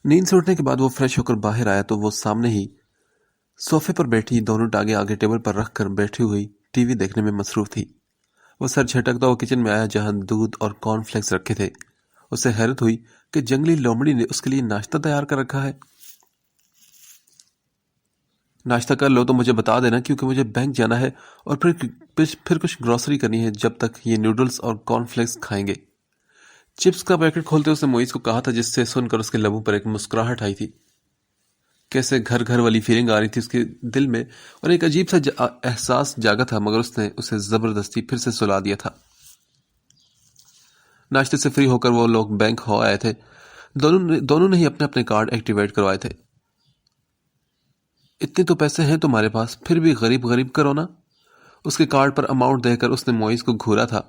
نیند سے اٹھنے کے بعد وہ فریش ہو کر باہر آیا تو وہ سامنے ہی صوفے پر بیٹھی دونوں ٹانگیں آگے ٹیبل پر رکھ کر بیٹھی ہوئی ٹی وی دیکھنے میں مصروف تھی۔ وہ سر جھٹکتا وہ کچن میں آیا جہاں دودھ اور کارن فلیکس رکھے تھے۔ اسے حیرت ہوئی کہ جنگلی لومڑی نے اس کے لیے ناشتہ تیار کر رکھا ہے۔ ناشتہ کر لو تو مجھے بتا دینا، کیونکہ مجھے بینک جانا ہے اور پھر کچھ گروسری کرنی ہے جب تک یہ نوڈلز اور کارن فلیکس کھائیں گے۔ چپس کا پیکٹ کھولتے اس نے معیز کو کہا تھا، جس سے سن کر اس کے لبوں پر ایک مسکراہٹ آئی تھی۔ کیسے گھر گھر والی فیلنگ آ رہی تھی اس کے دل میں، اور ایک عجیب سا احساس جاگا تھا، مگر اس نے اسے زبردستی پھر سے سلا دیا تھا۔ ناشتے سے فری ہو کر وہ لوگ بینک ہو آئے تھے۔ دونوں نے ہی اپنے اپنے کارڈ ایکٹیویٹ کروائے تھے۔ اتنے تو پیسے ہیں تمہارے پاس، پھر بھی غریب غریب کرو نا۔ اس کے کارڈ پر اماؤنٹ دے کر اس نے معیز کو گھورا تھا۔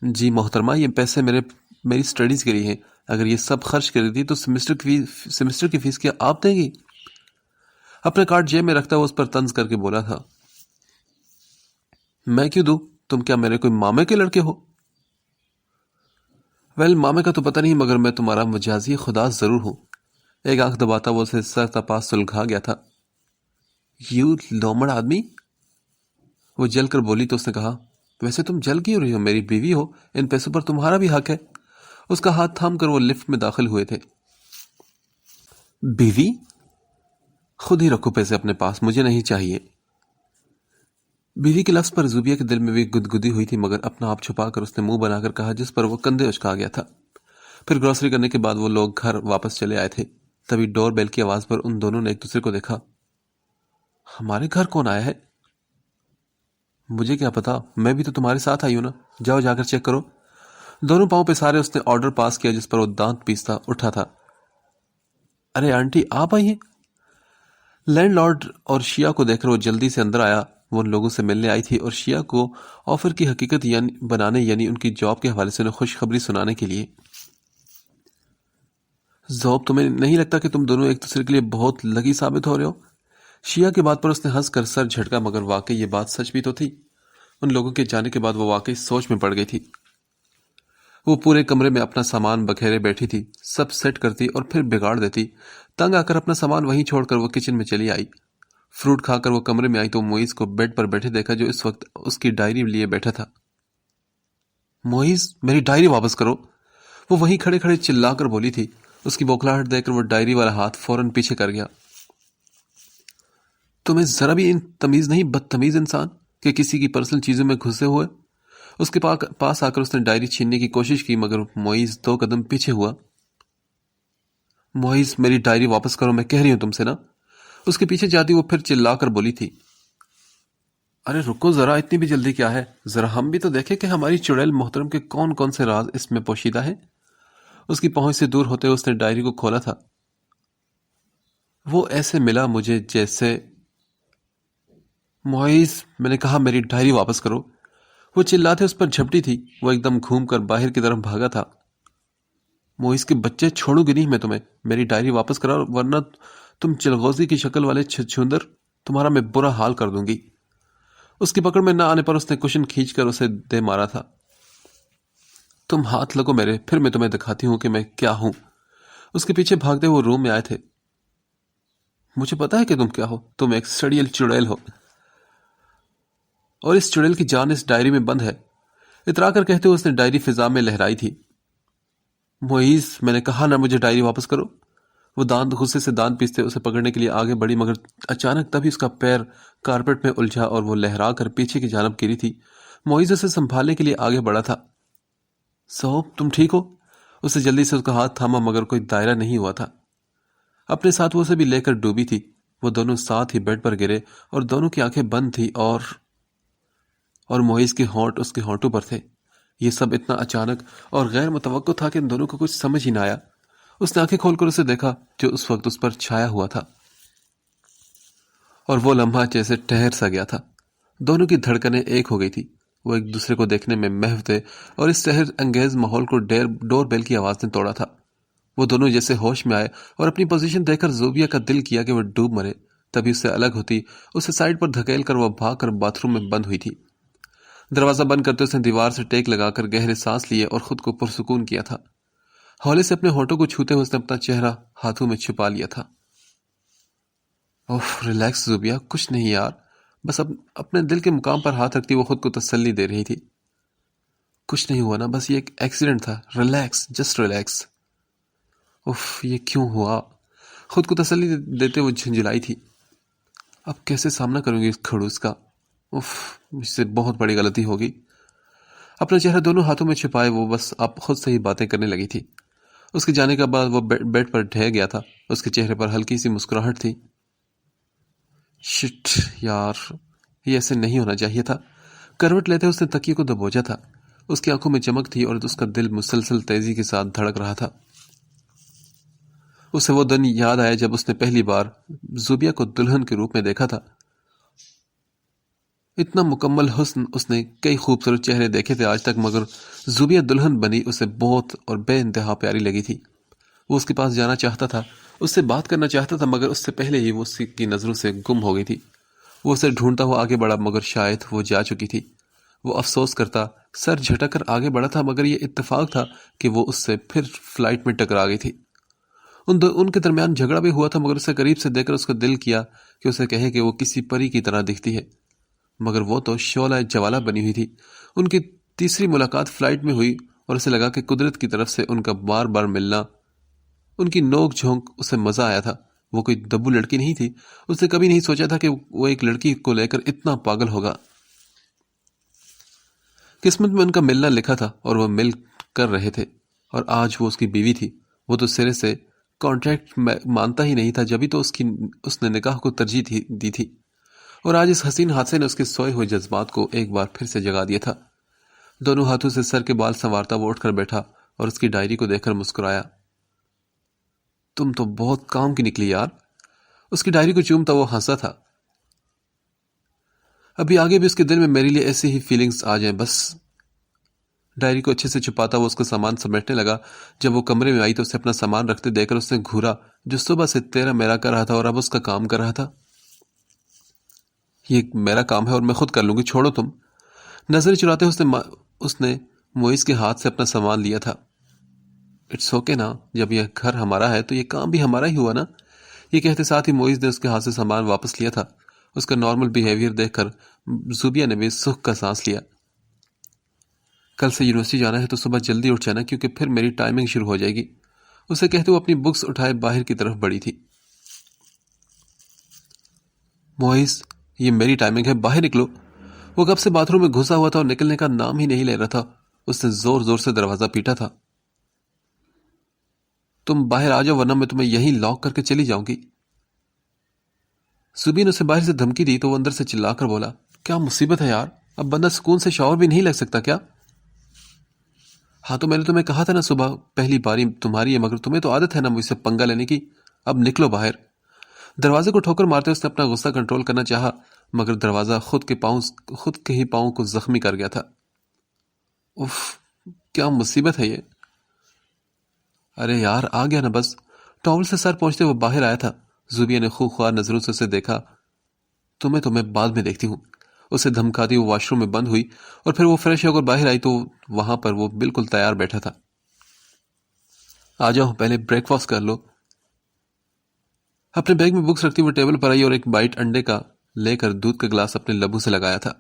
جی محترمہ، یہ پیسے میری سٹڈیز کے لیے ہیں۔ اگر یہ سب خرچ کر دی تو سیمسٹر کی فیس کیا آپ دیں گی؟ اپنا کارڈ جیب میں رکھتا وہ اس پر طنز کر کے بولا تھا۔ میں کیوں دوں؟ تم کیا میرے کوئی مامے کے لڑکے ہو؟ مامے کا تو پتہ نہیں، مگر میں تمہارا مجازی خدا ضرور ہوں۔ ایک آنکھ دباتا وہ اسے سر تپاس سلگھا گیا تھا۔ یو لومڑ آدمی، وہ جل کر بولی تو اس نے کہا، ویسے تم جل کیوں رہی ہو؟ میری بیوی ہو، ان پیسوں پر تمہارا بھی حق ہے۔ اس کا ہاتھ تھام کر وہ لفٹ میں داخل ہوئے تھے۔ بیوی؟ خود ہی رکھو پیسے اپنے پاس، مجھے نہیں چاہیے۔ بیوی کے لفظ پر زوبیہ کے دل میں بھی گدگدی ہوئی تھی، مگر اپنا آپ چھپا کر اس نے منہ بنا کر کہا، جس پر وہ کندھے اچکا گیا تھا۔ پھر گروسری کرنے کے بعد وہ لوگ گھر واپس چلے آئے تھے۔ تبھی ڈور بیل کی آواز پر ان دونوں نے ایک دوسرے کو دیکھا۔ ہمارے گھر کون آیا ہے؟ مجھے کیا پتا، میں بھی تو تمہارے ساتھ آئی ہوں نا۔ جاؤ جا کر چیک کرو۔ دونوں پاؤں پہ سارے اس نے آرڈر پاس کیا جس پر وہ دانت پیستا اٹھا تھا۔ ارے آنٹی، آپ آئی ہیں؟ لینڈ لارڈ اور شیعہ کو دیکھ کر وہ جلدی سے اندر آیا۔ وہ ان لوگوں سے ملنے آئی تھی اور شیعہ کو آفر کی حقیقت بنانے، یعنی ان کی جاب کے حوالے سے انہیں خوشخبری سنانے کے لیے۔ زوب، تمہیں نہیں لگتا کہ تم دونوں ایک دوسرے کے لیے بہت لگی ثابت ہو رہے ہو؟ شیعہ کی بات پر اس نے ہنس کر سر جھٹکا، مگر واقعی یہ بات سچ بھی تو تھی۔ ان لوگوں کے جانے کے بعد وہ واقعی سوچ میں پڑ گئی تھی۔ وہ پورے کمرے میں اپنا سامان بکھیرے بیٹھی تھی، سب سیٹ کرتی اور پھر بگاڑ دیتی۔ تنگ آ کر اپنا سامان وہیں چھوڑ کر وہ کچن میں چلی آئی۔ فروٹ کھا کر وہ کمرے میں آئی تو معیز کو بیڈ پر بیٹھے دیکھا، جو اس وقت اس کی ڈائری لیے بیٹھا تھا۔ معیز، میری ڈائری واپس کرو، وہ وہیں کھڑے کھڑے چلا کر بولی تھی۔ اس کی بوکھلاہٹ دیکھ کر وہ ڈائری والا ہاتھ فوراً پیچھے کر گیا۔ تمہیں ذرا بھی تمیز نہیں، بدتمیز انسان، کہ کسی کی پرسنل چیزوں میں گھسے ہوئے۔ اس کے پاس آ کر اس نے ڈائری چھیننے کی کوشش کی، مگر معیز 2 قدم پیچھے ہوا۔ معیز، میری ڈائری واپس کرو، میں کہہ رہی ہوں تم سے نا۔ اس کے پیچھے جاتی وہ پھر چلا کر بولی تھی۔ ارے رکو ذرا، اتنی بھی جلدی کیا ہے؟ ذرا ہم بھی تو دیکھیں کہ ہماری چڑیل محترم کے کون کون سے راز اس میں پوشیدہ ہیں۔ اس کی پہنچ سے دور ہوتے ہوئے اس نے ڈائری کو کھولا تھا۔ وہ ایسے ملا مجھے جیسے… معیز، میں نے کہا میری ڈائری واپس کرو۔ وہ چلاتے اس پر جھپٹی تھی۔ وہ ایک دم گھوم کر باہر کی طرف بھاگا تھا۔ معیز کے بچے، چھوڑوں گی نہیں میں تمہیں۔ میری ڈائری واپس کرا، ورنہ تم چلغوزی کی شکل والے چھچھندر، تمہارا میں برا حال کر دوں گی۔ اس کی پکڑ میں نہ آنے پر اس نے کشن کھینچ کر اسے دے مارا تھا۔ تم ہاتھ لگو میرے، پھر میں تمہیں دکھاتی ہوں کہ میں کیا ہوں۔ اس کے پیچھے بھاگتے وہ روم میں آئے تھے۔ مجھے پتا ہے کہ تم کیا ہو، تم ایک سڑیل چڑیل ہو، اور اس چڑیل کی جان اس ڈائری میں بند ہے۔ اترا کر کہتے ہوئے اس نے ڈائری فضا میں لہرائی تھی۔ معیز، میں نے کہا نا مجھے ڈائری واپس کرو۔ وہ غصے سے دانت پیستے اسے پکڑنے کے لیے آگے بڑھی، مگر اچانک تبھی اس کا پیر کارپیٹ میں الجھا اور وہ لہرا کر پیچھے کی جانب گری تھی۔ معیز اسے سنبھالنے کے لیے آگے بڑھا تھا۔ صوب، تم ٹھیک ہو؟ اسے جلدی سے اس کا ہاتھ تھاما، مگر کوئی دائرہ نہیں ہوا تھا۔ اپنے ساتھ وہ اسے بھی لے کر ڈوبی تھی۔ وہ دونوں ساتھ ہی بیڈ پر گرے اور دونوں کی آنکھیں بند تھی، اور معیز کے ہونٹ اس کے ہونٹوں پر تھے۔ یہ سب اتنا اچانک اور غیر متوقع تھا کہ ان دونوں کو کچھ سمجھ ہی نہ آیا۔ اس نے آنکھیں کھول کر اسے دیکھا جو اس وقت اس پر چھایا ہوا تھا، اور وہ لمحہ جیسے ٹھہر سا گیا تھا۔ دونوں کی دھڑکنیں ایک ہو گئی تھی۔ وہ ایک دوسرے کو دیکھنے میں محو تھے، اور اس سحر انگیز ماحول کو ڈور بیل کی آواز نے توڑا تھا۔ وہ دونوں جیسے ہوش میں آئے اور اپنی پوزیشن دیکھ کر زوبیہ کا دل کیا کہ وہ ڈوب مرے۔ تبھی اس سے الگ ہوتی، اسے سائڈ پر دھکیل کر وہ بھاگ کر باتھ روم میں بند ہوئی تھی۔ دروازہ بند کرتے اس نے دیوار سے ٹیک لگا کر گہرے سانس لیے اور خود کو پرسکون کیا تھا۔ ہولے سے اپنے ہونٹوں کو چھوتے ہوئے اس نے اپنا چہرہ ہاتھوں میں چھپا لیا تھا۔ اوف، ریلیکس زوبیا، کچھ نہیں یار، بس اپنے دل کے مقام پر ہاتھ رکھتی وہ خود کو تسلی دے رہی تھی۔ کچھ نہیں ہوا نا، بس یہ ایک ایکسیڈنٹ تھا، ریلیکس، جسٹ ریلیکس۔ اوف، یہ کیوں ہوا؟ خود کو تسلی دیتے وہ جھنجھلائی تھی۔ اب کیسے سامنا کروں گی اس کھڑوس کا؟ اوف، مجھ سے بہت بڑی غلطی ہوگی۔ اپنا چہرہ دونوں ہاتھوں میں چھپائے وہ بس اب خود سے ہی باتیں کرنے لگی تھی۔ اس کے جانے کے بعد وہ بیڈ پر ڈھہ گیا تھا۔ اس کے چہرے پر ہلکی سی مسکراہٹ تھی۔ شٹ یار، یہ ایسے نہیں ہونا چاہیے تھا۔ کروٹ لیتے اس نے تکیے کو دبوچا تھا۔ اس کی آنکھوں میں چمک تھی اور اس کا دل مسلسل تیزی کے ساتھ دھڑک رہا تھا۔ اسے وہ دن یاد آیا جب اس نے پہلی بار زوبیا کو دلہن کے روپ میں دیکھا تھا۔ اتنا مکمل حسن اس نے کئی خوبصورت چہرے دیکھے تھے آج تک، مگر زوبیا دلہن بنی اسے بہت اور بے انتہا پیاری لگی تھی۔ وہ اس کے پاس جانا چاہتا تھا، اس سے بات کرنا چاہتا تھا، مگر اس سے پہلے ہی وہ اس کی نظروں سے گم ہو گئی تھی۔ وہ اسے ڈھونڈتا ہوا آگے بڑھا، مگر شاید وہ جا چکی تھی۔ وہ افسوس کرتا سر جھٹک کر آگے بڑھا تھا، مگر یہ اتفاق تھا کہ وہ اس سے پھر فلائٹ میں ٹکرا گئی تھی۔ ان کے درمیان جھگڑا بھی ہوا تھا، مگر اسے قریب سے دیکھ کر اس کا دل کیا کہ اسے کہے کہ وہ کسی پری کی طرح دکھتی ہے، مگر وہ تو شعلہ جوالہ بنی ہوئی تھی۔ ان کی تیسری ملاقات فلائٹ میں ہوئی اور اسے لگا کہ قدرت کی طرف سے ان کا بار بار ملنا، ان کی نوک جھونک، اسے مزہ آیا تھا۔ وہ کوئی دبو لڑکی نہیں تھی، اس نے کبھی نہیں سوچا تھا کہ وہ ایک لڑکی کو لے کر اتنا پاگل ہوگا۔ قسمت میں ان کا ملنا لکھا تھا اور وہ مل کر رہے تھے، اور آج وہ اس کی بیوی تھی۔ وہ تو سرے سے کانٹریکٹ مانتا ہی نہیں تھا، جبھی تو اس نے نکاح کو ترجیح دی تھی، اور آج اس حسین حادثے نے اس کے سوئے ہوئے جذبات کو ایک بار پھر سے جگا دیا تھا۔ دونوں ہاتھوں سے سر کے بال سنوارتا وہ اٹھ کر بیٹھا اور اس کی ڈائری کو دیکھ کر مسکرایا۔ تم تو بہت کام کی نکلی یار۔ اس کی ڈائری کو چومتا وہ ہنسا تھا۔ ابھی آگے بھی اس کے دل میں میرے لیے ایسی ہی فیلنگز آ جائیں بس۔ ڈائری کو اچھے سے چھپاتا وہ اس کا سامان سمیٹنے لگا۔ جب وہ کمرے میں آئی تو اسے اپنا سامان رکھتے دیکھ کر اس نے گھورا، جو صبح سے تیرا میرا کر رہا تھا اور اب اس کا کام کر رہا تھا۔ یہ میرا کام ہے اور میں خود کر لوں گی، چھوڑو تم۔ نظر چراتے اس نے موئز کے ہاتھ سے اپنا سامان لیا تھا۔ اٹس اوکے نا، جب یہ گھر ہمارا ہے تو یہ کام بھی ہمارا ہی ہوا نا۔ یہ کہتے ساتھ ہی موئز نے اس کے ہاتھ سے سامان واپس لیا تھا۔ اس کا نارمل بیہیویئر دیکھ کر زوبیا نے بھی سکھ کا سانس لیا۔ کل سے یونیورسٹی جانا ہے تو صبح جلدی اٹھ جانا، کیونکہ پھر میری ٹائمنگ شروع ہو جائے گی، اسے کہتے وہ اپنی بکس اٹھائے باہر کی طرف بڑھی تھی۔ موئز، یہ میری ٹائمنگ ہے، باہر نکلو۔ وہ کب سے باتھ روم میں گھسا ہوا تھا اور نکلنے کا نام ہی نہیں لے رہا تھا۔ اس نے زور زور سے دروازہ پیٹا تھا۔ تم باہر آ جاؤ ورنہ میں تمہیں یہیں لاک کر کے چلی جاؤں گی۔ زوبیا نے اسے باہر سے دھمکی دی تو وہ اندر سے چلا کر بولا، کیا مصیبت ہے یار، اب بندہ سکون سے شاور بھی نہیں لگ سکتا کیا؟ ہاں تو میں نے تمہیں کہا تھا نا صبح پہلی باری تمہاری ہے، مگر تمہیں تو عادت ہے نا مجھ سے پنگا لینے کی، اب نکلو باہر۔ دروازے کو ٹھوکر مارتے اس نے اپنا غصہ کنٹرول کرنا چاہا، مگر دروازہ خود کے ہی پاؤں کو زخمی کر گیا تھا۔ اف، کیا مصیبت ہے یہ۔ ارے یار آ گیا نا بس۔ ٹاول سے سر پہنچتے وہ باہر آیا تھا۔ زوبیا نے خوخوار نظروں سے اسے دیکھا۔ تمہیں تو میں بعد میں دیکھتی ہوں۔ اسے دھمکاتی وہ واش روم میں بند ہوئی اور پھر وہ فریش ہو کر باہر آئی تو وہاں پر وہ بالکل تیار بیٹھا تھا۔ آ جاؤ پہلے بریک فاسٹ کر لو۔ اپنے بیگ میں بکس رکھتی وہ ٹیبل پر آئی اور ایک بائٹ انڈے کا لے کر دودھ کا گلاس اپنے لبوں سے لگایا تھا۔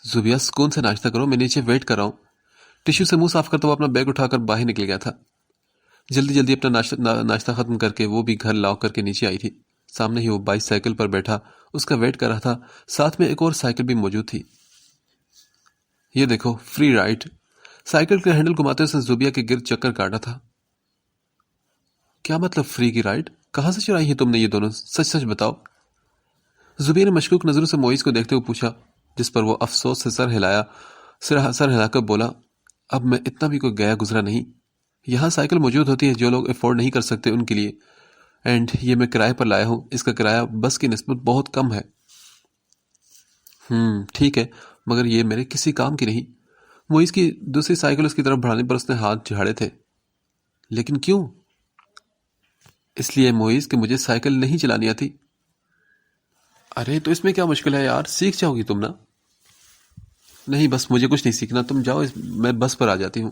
زوبیا سکون سے ناشتہ کرو، میں نیچے ویٹ کر رہا ہوں۔ ٹشو سے منہ صاف کرتا وہ اپنا بیگ اٹھا کر باہر نکل گیا تھا۔ جلدی جلدی اپنا ناشتہ ختم کر کے وہ بھی گھر لاک کر کے نیچے آئی تھی۔ سامنے ہی وہ بائی سائیکل پر بیٹھا اس کا ویٹ کر رہا تھا، ساتھ میں ایک اور سائیکل بھی موجود تھی۔ یہ دیکھو، فری رائڈ۔ سائیکل کے ہینڈل گھماتے اس نے زوبیا کے گرد چکر کاٹا تھا۔ کیا مطلب فری کی رائڈ؟ کہاں سے چرائی ہے تم نے یہ دونوں؟ سچ سچ بتاؤ۔ زوبیا نے مشکوک نظروں سے موئز کو دیکھتے ہوئے پوچھا، جس پر وہ افسوس سے سر ہلا کر بولا، اب میں اتنا بھی کوئی گیا گزرا نہیں۔ یہاں سائیکل موجود ہوتی ہے جو لوگ افورڈ نہیں کر سکتے ان کے لیے، اینڈ یہ میں کرائے پر لایا ہوں۔ اس کا کرایہ بس کی نسبت بہت کم ہے۔ ٹھیک ہے، مگر یہ میرے کسی کام کی نہیں۔ موئز کی دوسری سائیکل اس کی طرف بڑھانے پر اس نے ہاتھ جھاڑے تھے۔ لیکن کیوں؟ اس لیے موئز کہ مجھے سائیکل نہیں چلانی آتی۔ ارے تو اس میں کیا مشکل ہے یار، سیکھ جاؤ گی تم نا۔ نہیں بس مجھے کچھ نہیں سیکھنا، تم جاؤ، میں بس پر آ جاتی ہوں۔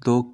2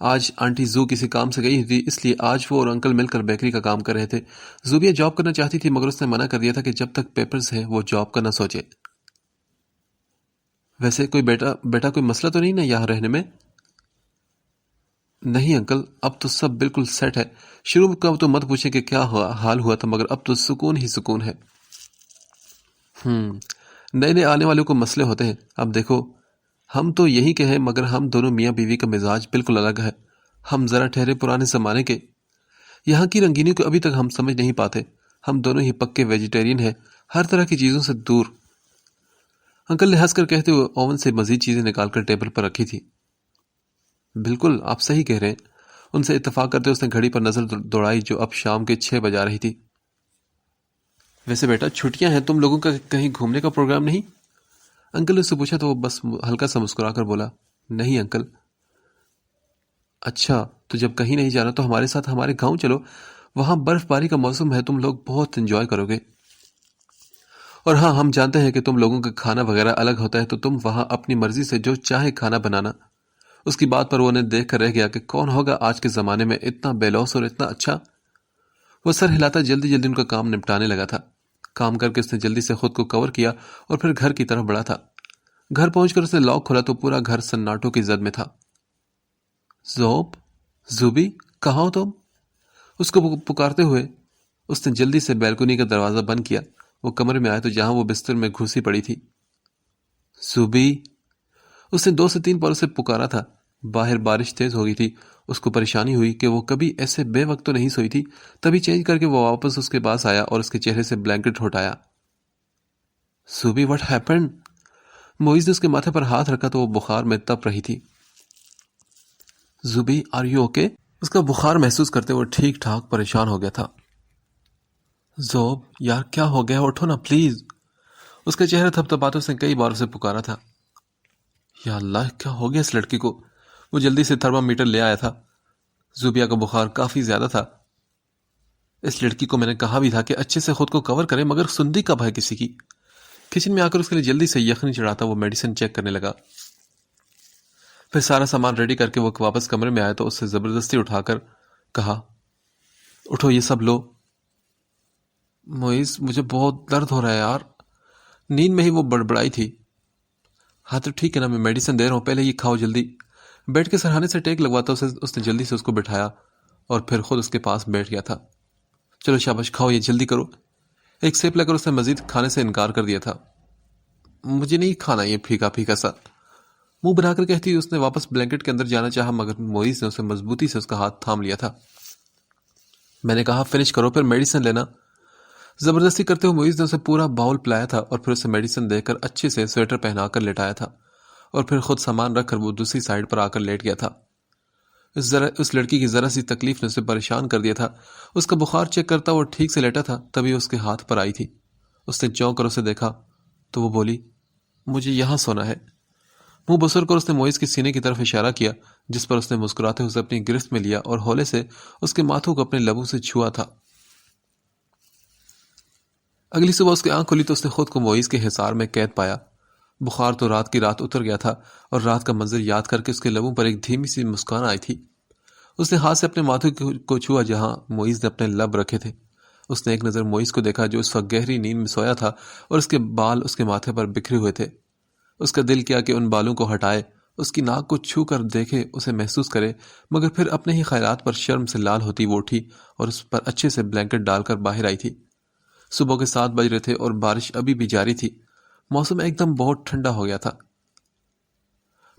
آج آنٹی زو کسی کام سے گئی تھی، اس لیے آج وہ اور انکل مل کر بیکری کا کام کر رہے تھے۔ زوبیا جاب کرنا چاہتی تھی مگر اس نے منع کر دیا تھا کہ جب تک پیپرز ہیں وہ جاب کا نہ سوچے۔ ویسے کوئی بیٹا کوئی مسئلہ تو نہیں نا یہاں رہنے میں؟ نہیں انکل، اب تو سب بالکل سیٹ ہے۔ شروع کا تو مت پوچھیں کہ کیا حال ہوا تھا، مگر اب تو سکون ہی سکون ہے۔ نئے نئے آنے والوں کو مسئلے ہوتے ہیں۔ اب دیکھو، ہم تو یہی کہ ہیں مگر ہم دونوں میاں بیوی کا مزاج بالکل الگ ہے۔ ہم ذرا ٹھہرے پرانے زمانے کے، یہاں کی رنگینی کو ابھی تک ہم سمجھ نہیں پاتے۔ ہم دونوں ہی پکے ویجیٹیرین ہیں، ہر طرح کی چیزوں سے دور۔ انکل نے ہنس کر کہتے ہوئے اوون سے مزید چیزیں نکال کر ٹیبل پر رکھی تھی۔ بالکل آپ صحیح کہہ رہے ہیں، ان سے اتفاق کرتے اس نے گھڑی پر نظر دوڑائی جو اب شام کے 6 بجا رہی تھی۔ ویسے بیٹا چھٹیاں ہیں، تم لوگوں کا کہیں گھومنے کا پروگرام نہیں؟ انکل نے اس سے پوچھا تو وہ بس ہلکا سا مسکرا کر بولا، نہیں انکل۔ اچھا، تو جب کہیں نہیں جانا تو ہمارے ساتھ ہمارے گاؤں چلو، وہاں برف باری کا موسم ہے، تم لوگ بہت انجوائے کرو گے۔ اور ہاں، ہم جانتے ہیں کہ تم لوگوں کا کھانا وغیرہ الگ ہوتا ہے، تو تم وہاں اپنی مرضی سے جو چاہے کھانا بنانا۔ اس کی بات پر وہ انہیں دیکھ کر رہ گیا کہ کون ہوگا آج کے زمانے میں اتنا بے لوث اور اتنا اچھا۔ وہ سر ہلاتا جلدی جلدی ان کا کام نپٹانے لگا تھا۔ کام کر کے اس نے جلدی سے خود کو کور کیا اور پھر گھر کی طرف بڑھا تھا۔ گھر پہنچ کر اس نے لاک کھولا تو پورا گھر سناٹوں کی زد میں تھا۔ زوبی کہاں ہو تم؟ اس کو پکارتے ہوئے اس نے جلدی سے بیلکونی کا دروازہ بند کیا۔ وہ کمرے میں آئے تو جہاں وہ بستر میں گھسی پڑی تھی۔ زوبی، اس نے 2 سے 3 بار اسے پکارا تھا۔ باہر بارش تیز ہو گئی تھی۔ اس کو پریشانی ہوئی کہ وہ کبھی ایسے بے وقت تو نہیں سوئی تھی۔ تبھی چینج کر کے وہ واپس اس کے پاس آیا اور اس کے چہرے سے بلینکٹ ہٹایا۔ زوبی واٹ ہیپنڈ؟ موئز نے اس کے ماتھے پر ہاتھ رکھا تو وہ بخار میں تپ رہی تھی۔ زوبی آر یو اوکے؟ اس کا بخار محسوس کرتے وہ ٹھیک ٹھاک پریشان ہو گیا تھا۔ زوب یار کیا ہو گیا، اٹھو نا پلیز۔ اس کا چہرہ تھپ تپاتے اس نے کئی بار اسے پکارا تھا۔ یا اللہ کیا ہو گیا اس لڑکی کو؟ وہ جلدی سے تھرما میٹر لے آیا تھا۔ زوبیا کا بخار کافی زیادہ تھا۔ اس لڑکی کو میں نے کہا بھی تھا کہ اچھے سے خود کو کور کرے، مگر سنتی کب ہے کسی کی؟ کچن میں آ کر اس کے لیے جلدی سے یخنی چڑھاتا وہ میڈیسن چیک کرنے لگا۔ پھر سارا سامان ریڈی کر کے وہ واپس کمرے میں آیا تو اس سے زبردستی اٹھا کر کہا، اٹھو یہ سب لو۔ موئز مجھے بہت درد ہو رہا ہے یار۔ نیند میں ہی وہ بڑبڑائی تھی۔ ہاں تو ٹھیک ہے نا، میں میڈیسن دے رہا ہوں، پہلے یہ کھاؤ جلدی۔ بیٹھ کے سرہانے سے ٹیک لگواتا اس نے جلدی سے اس کو بٹھایا اور پھر خود اس کے پاس بیٹھ گیا تھا۔ چلو شاباش کھاؤ، یہ جلدی کرو۔ ایک سیپ لے کر اس نے مزید کھانے سے انکار کر دیا تھا۔ مجھے نہیں کھانا یہ پھیکا پھیکا سا، منہ بنا کر کہتی اس نے واپس بلینکٹ کے اندر جانا چاہا مگر موئز نے اسے مضبوطی سے اس کا ہاتھ تھام لیا تھا۔ میں نے کہا فنش کرو پھر میڈیسن لینا۔ زبردستی کرتے ہوئے موئز نے اسے پورا باؤل پلایا تھا اور پھر اسے میڈیسن دے کر اچھے سے سویٹر پہنا کر لٹایا تھا اور پھر خود سامان رکھ کر وہ دوسری سائڈ پر آ کر لیٹ گیا تھا۔ اس لڑکی کی ذرا سی تکلیف نے اسے پریشان کر دیا تھا۔ اس کا بخار چیک کرتا وہ ٹھیک سے لیٹا تھا تبھی اس کے ہاتھ پر آئی تھی۔ اس نے چونک کر اسے دیکھا تو وہ بولی، مجھے یہاں سونا ہے۔ منہ بسر کر اس نے موئز کے سینے کی طرف اشارہ کیا جس پر اس نے مسکراتے اسے اپنی گرفت میں لیا اور ہولے سے اس کے ماتھوں کو اپنے لبوں سے چھوا تھا۔ اگلی صبح اس کی آنکھ کھلی تو اس نے خود کو موئز کے حصار میں قید پایا۔ بخار تو رات کی رات اتر گیا تھا اور رات کا منظر یاد کر کے اس کے لبوں پر ایک دھیمی سی مسکان آئی تھی۔ اس نے ہاتھ سے اپنے ماتھے کو چھوا جہاں موئز نے اپنے لب رکھے تھے۔ اس نے ایک نظر موئز کو دیکھا جو اس وقت گہری نیند میں سویا تھا اور اس کے بال اس کے ماتھے پر بکھرے ہوئے تھے۔ اس کا دل کیا کہ ان بالوں کو ہٹائے، اس کی ناک کو چھو کر دیکھے، اسے محسوس کرے، مگر پھر اپنے ہی خیالات پر شرم سے لال ہوتی وہ اٹھی اور اس پر اچھے سے بلینکٹ ڈال کر باہر آئی تھی۔ صبح کے 7 بج رہے تھے اور بارش ابھی بھی جاری تھی۔ موسم ایک دم بہت ٹھنڈا ہو گیا تھا۔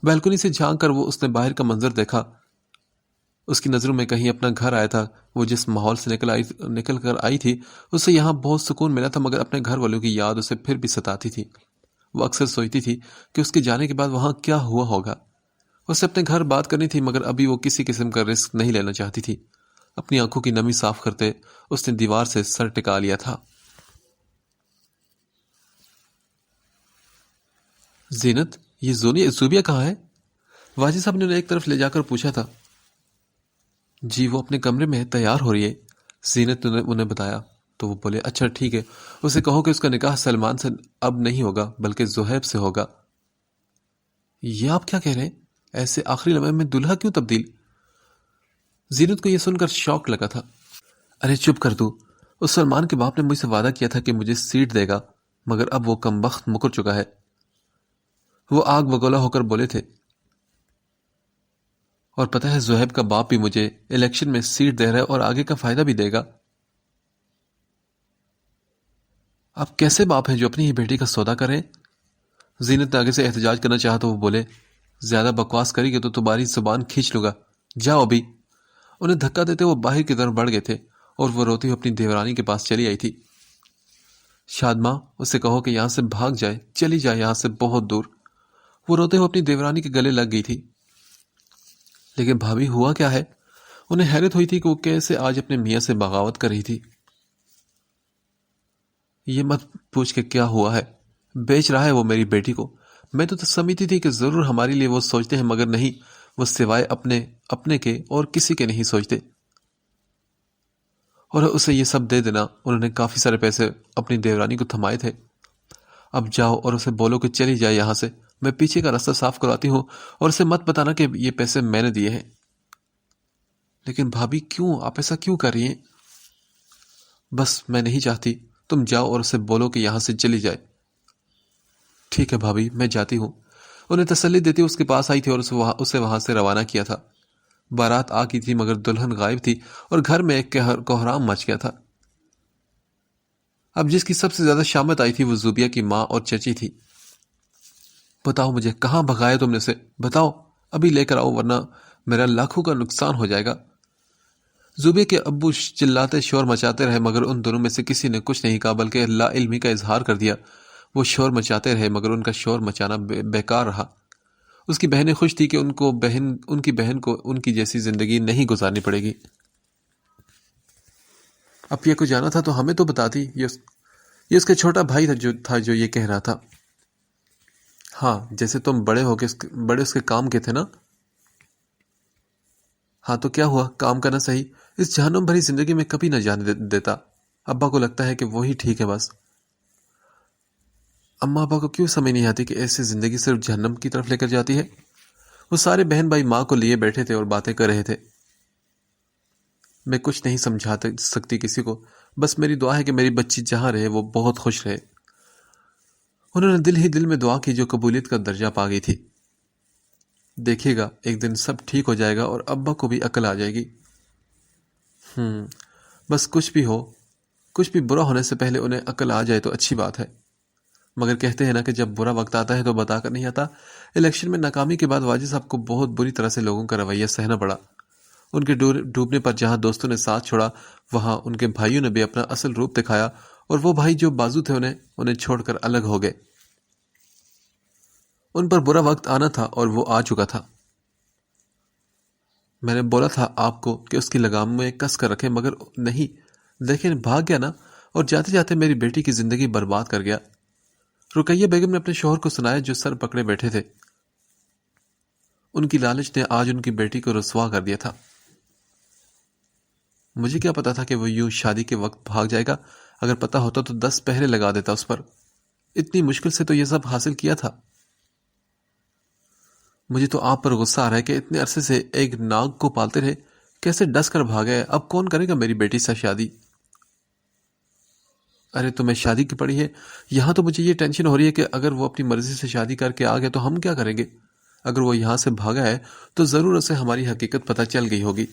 بیلکونی سے جھانک کر اس نے باہر کا منظر دیکھا۔ اس کی نظروں میں کہیں اپنا گھر آیا تھا۔ وہ جس ماحول سے نکل کر آئی تھی اسے یہاں بہت سکون ملا تھا مگر اپنے گھر والوں کی یاد اسے پھر بھی ستاتی تھی۔ وہ اکثر سوچتی تھی کہ اس کے جانے کے بعد وہاں کیا ہوا ہوگا۔ اسے اپنے گھر بات کرنی تھی مگر ابھی وہ کسی قسم کا رسک نہیں لینا چاہتی تھی۔ اپنی آنکھوں کی نمی صاف کرتے اس نے دیوار سے سر ٹکا لیا تھا۔ زینت، یہ زوبیا کہاں ہے؟ واجد صاحب نے انہیں ایک طرف لے جا کر پوچھا تھا۔ جی وہ اپنے کمرے میں تیار ہو رہی ہے، زینت نے انہیں بتایا۔ تو وہ بولے اچھا ٹھیک ہے، اسے کہو کہ اس کا نکاح سلمان سے اب نہیں ہوگا بلکہ زہیب سے ہوگا۔ یہ آپ کیا کہہ رہے ہیں؟ ایسے آخری لمحے میں دلہا کیوں تبدیل؟ زینت کو یہ سن کر شوق لگا تھا۔ ارے چپ کر تو، اس سلمان کے باپ نے مجھ سے وعدہ کیا تھا کہ مجھے سیٹ دے گا، مگر اب وہ کمبخت مکر چکا ہے۔ وہ آگ بگولا ہو کر بولے تھے، اور پتہ ہے زہیب کا باپ بھی مجھے الیکشن میں سیٹ دے رہا ہے اور آگے کا فائدہ بھی دے گا۔ آپ کیسے باپ ہیں جو اپنی ہی بیٹی کا سودا کریں؟ زینت نے آگے سے احتجاج کرنا چاہا تو وہ بولے، زیادہ بکواس کرے گی تو تمہاری زبان کھینچ لوں گا، جاؤ ابھی۔ انہیں دھکا دیتے وہ باہر کی طرف بڑھ گئے تھے اور وہ روتی ہوئی اپنی دیورانی کے پاس چلی آئی تھی۔ شادماں، اسے کہو کہ یہاں سے بھاگ جائے، چلی جائے یہاں سے بہت دور۔ وہ روتے ہوئے اپنی دیورانی کے گلے لگ گئی تھی۔ لیکن بھابھی ہوا کیا ہے؟ انہیں حیرت ہوئی تھی کہ وہ کیسے آج اپنے میاں سے بغاوت کر رہی تھی۔ یہ مت پوچھ کے کیا ہوا ہے، بیچ رہا ہے وہ میری بیٹی کو۔ میں تو سمجھتی تھی کہ ضرور ہمارے لیے وہ سوچتے ہیں، مگر نہیں، وہ سوائے اپنے کے اور کسی کے نہیں سوچتے۔ اور اسے یہ سب دے دینا، انہوں نے کافی سارے پیسے اپنی دیورانی کو تھمائے تھے۔ اب جاؤ اور اسے بولو کہ چلی جائے یہاں سے، میں پیچھے کا راستہ صاف کراتی ہوں، اور اسے مت بتانا کہ یہ پیسے میں نے دیے ہیں۔ لیکن بھابھی کیوں، آپ ایسا کیوں کر رہی ہیں؟ بس میں نہیں چاہتی، تم جاؤ اور اسے بولو کہ یہاں سے چلی جائے۔ ٹھیک ہے بھابھی، میں جاتی ہوں۔ انہیں تسلی دیتی اس کے پاس آئی تھی اور اسے وہاں سے روانہ کیا تھا۔ بارات آ گئی تھی مگر دلہن غائب تھی اور گھر میں ایک کوہرام مچ گیا تھا۔ اب جس کی سب سے زیادہ شامت آئی تھی وہ زوبیہ کی ماں اور چچی تھی۔ بتاؤ مجھے، کہاں بھگایا تم نے اسے؟ بتاؤ، ابھی لے کر آؤ ورنہ میرا لاکھوں کا نقصان ہو جائے گا۔ زوبیہ کے ابو چلاتے شور مچاتے رہے مگر ان دونوں میں سے کسی نے کچھ نہیں کہا، بلکہ لا علمی کا اظہار کر دیا۔ وہ شور مچاتے رہے مگر ان کا شور مچانا بیکار رہا۔ اس کی بہنیں خوش تھی کہ ان کی بہن کو ان کی جیسی زندگی نہیں گزارنی پڑے گی۔ اپیا کو جانا تھا تو ہمیں تو بتاتی، یہ اس کا چھوٹا بھائی تھا جو یہ کہہ رہا تھا۔ ہاں، جیسے تم بڑے اس کے کام کے تھے نا۔ ہاں تو کیا ہوا، کام کرنا صحیح، اس جہنم بھری زندگی میں کبھی نہ جانے دیتا۔ ابا کو لگتا ہے کہ وہی ٹھیک ہے بس۔ اماں ابا کو کیوں سمجھ نہیں آتی کہ ایسی زندگی صرف جہنم کی طرف لے کر جاتی ہے؟ وہ سارے بہن بھائی ماں کو لیے بیٹھے تھے اور باتیں کر رہے تھے۔ میں کچھ نہیں سمجھا سکتی کسی کو، بس میری دعا ہے کہ میری بچی جہاں رہے وہ بہت خوش رہے۔ انہوں نے دل ہی دل میں دعا کی جو قبولیت کا درجہ پا گئی تھی۔ دیکھیے گا ایک دن سب ٹھیک ہو جائے گا اور ابا کو بھی عقل آ جائے گی۔ بس کچھ بھی برا ہونے سے پہلے انہیں عقل آ جائے تو اچھی بات ہے۔ مگر کہتے ہیں نا کہ جب برا وقت آتا ہے تو بتا کر نہیں آتا۔ الیکشن میں ناکامی کے بعد واجد صاحب کو بہت بری طرح سے لوگوں کا رویہ سہنا پڑا۔ ان کے ڈوبنے پر جہاں دوستوں نے ساتھ چھوڑا، وہاں ان کے بھائیوں نے بھی اپنا اصل روپ دکھایا، اور وہ بھائی جو بازو تھے انہیں چھوڑ کر الگ ہو گئے۔ ان پر برا وقت آنا تھا اور وہ آ چکا تھا۔ میں نے بولا تھا آپ کو کہ اس کی لگام میں کس کر رکھے، مگر نہیں، دیکھیں بھاگ گیا نا، اور جاتے جاتے میری بیٹی کی زندگی برباد کر گیا۔ رقیہ بیگم نے اپنے شوہر کو سنایا جو سر پکڑے بیٹھے تھے۔ ان کی لالچ نے آج ان کی بیٹی کو رسوا کر دیا تھا۔ مجھے کیا پتا تھا کہ وہ یوں شادی کے وقت بھاگ جائے گا، اگر پتا ہوتا تو 10 پہرے لگا دیتا اس پر۔ اتنی مشکل سے تو یہ سب حاصل کیا تھا۔ مجھے تو آپ پر غصہ آ رہا ہے کہ اتنے عرصے سے ایک ناگ کو پالتے رہے، کیسے ڈس کر بھاگے۔ اب کون کرے گا میری بیٹی سے شادی؟ ارے تمہیں شادی کی پڑی ہے، یہاں تو مجھے یہ ٹینشن ہو رہی ہے کہ اگر وہ اپنی مرضی سے شادی کر کے آ گیا تو ہم کیا کریں گے؟ اگر وہ یہاں سے بھاگا ہے تو ضرور اسے ہماری حقیقت پتہ چل گئی ہوگی۔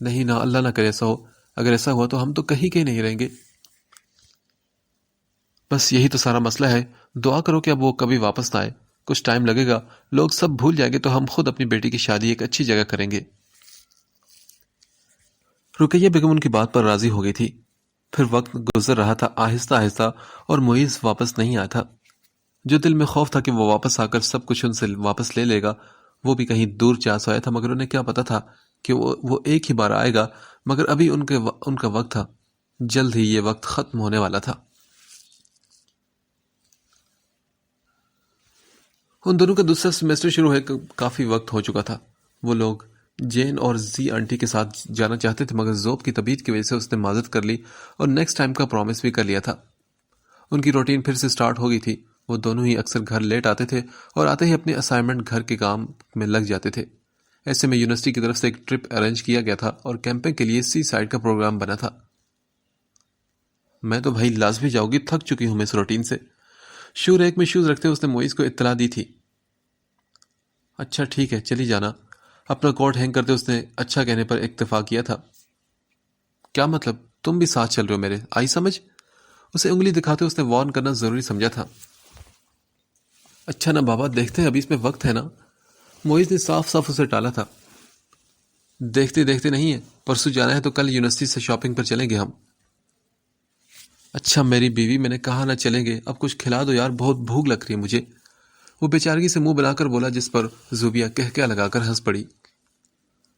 نہیں نہ، اللہ نہ کرے ایسا ہو۔ اگر ایسا ہوا تو ہم تو کہیں کے نہیں رہیں گے۔ بس یہی تو سارا مسئلہ ہے۔ دعا کرو کہ اب وہ کبھی واپس نہ آئے۔ کچھ ٹائم لگے گا، لوگ سب بھول جائیں گے تو ہم خود اپنی بیٹی کی شادی ایک اچھی جگہ کریں گے۔ رقیہ بیگم ان کی بات پر راضی ہو گئی تھی۔ پھر وقت گزر رہا تھا آہستہ آہستہ، اور معیز واپس نہیں آیا تھا۔ جو دل میں خوف تھا کہ وہ واپس آ کر سب کچھ ان سے واپس لے لے گا، وہ بھی کہیں دور جا سویا تھا، مگر انہیں کیا پتا تھا کہ وہ ایک ہی بار آئے گا۔ مگر ابھی ان کا وقت تھا، جلد ہی یہ وقت ختم ہونے والا تھا۔ ان دونوں کا دوسرا سیمیسٹر شروع ہوئے کافی وقت ہو چکا تھا۔ وہ لوگ جین اور زی آنٹی کے ساتھ جانا چاہتے تھے، مگر زوب کی طبیعت کی وجہ سے اس نے معذرت کر لی اور نیکسٹ ٹائم کا پرومس بھی کر لیا تھا۔ ان کی روٹین پھر سے سٹارٹ ہو گئی تھی۔ وہ دونوں ہی اکثر گھر لیٹ آتے تھے اور آتے ہی اپنے اسائنمنٹ گھر کے کام میں لگ جاتے تھے۔ ایسے میں یونیورسٹی کی طرف سے ایک ٹرپ ارینج کیا گیا تھا اور کیمپنگ کے لیے سی سائڈ کا پروگرام بنا تھا۔ میں تو بھائی لازمی جاؤں گی، تھک چکی ہوں میں اس روٹین سے۔ شو ریک میں شوز رکھتے اس نے موئز کو اطلاع دی تھی۔ اچھا ٹھیک ہے، چلی جانا۔ اپنا کوٹ ہینگ کرتے اس نے اچھا کہنے پر اکتفا کیا تھا۔ کیا مطلب؟ تم بھی ساتھ چل رہے ہو میرے، آئی سمجھ؟ اسے انگلی دکھاتے اس نے وارن کرنا ضروری سمجھا تھا۔ اچھا نا بابا، دیکھتے ہیں، ابھی اس میں وقت ہے نا۔ موئز نے صاف صاف اسے ٹالا تھا۔ دیکھتے دیکھتے نہیں ہے، پرسوں جانا ہے تو کل یونیورسٹی سے شاپنگ پر چلیں گے ہم۔ اچھا میری بیوی، میں نے کہا نہ چلیں گے، اب کچھ کھلا دو یار، بہت بھوک لگ رہی ہے مجھے۔ وہ بیچارگی سے منہ بنا کر بولا، جس پر زوبیہ کہکہا لگا کر ہنس پڑی۔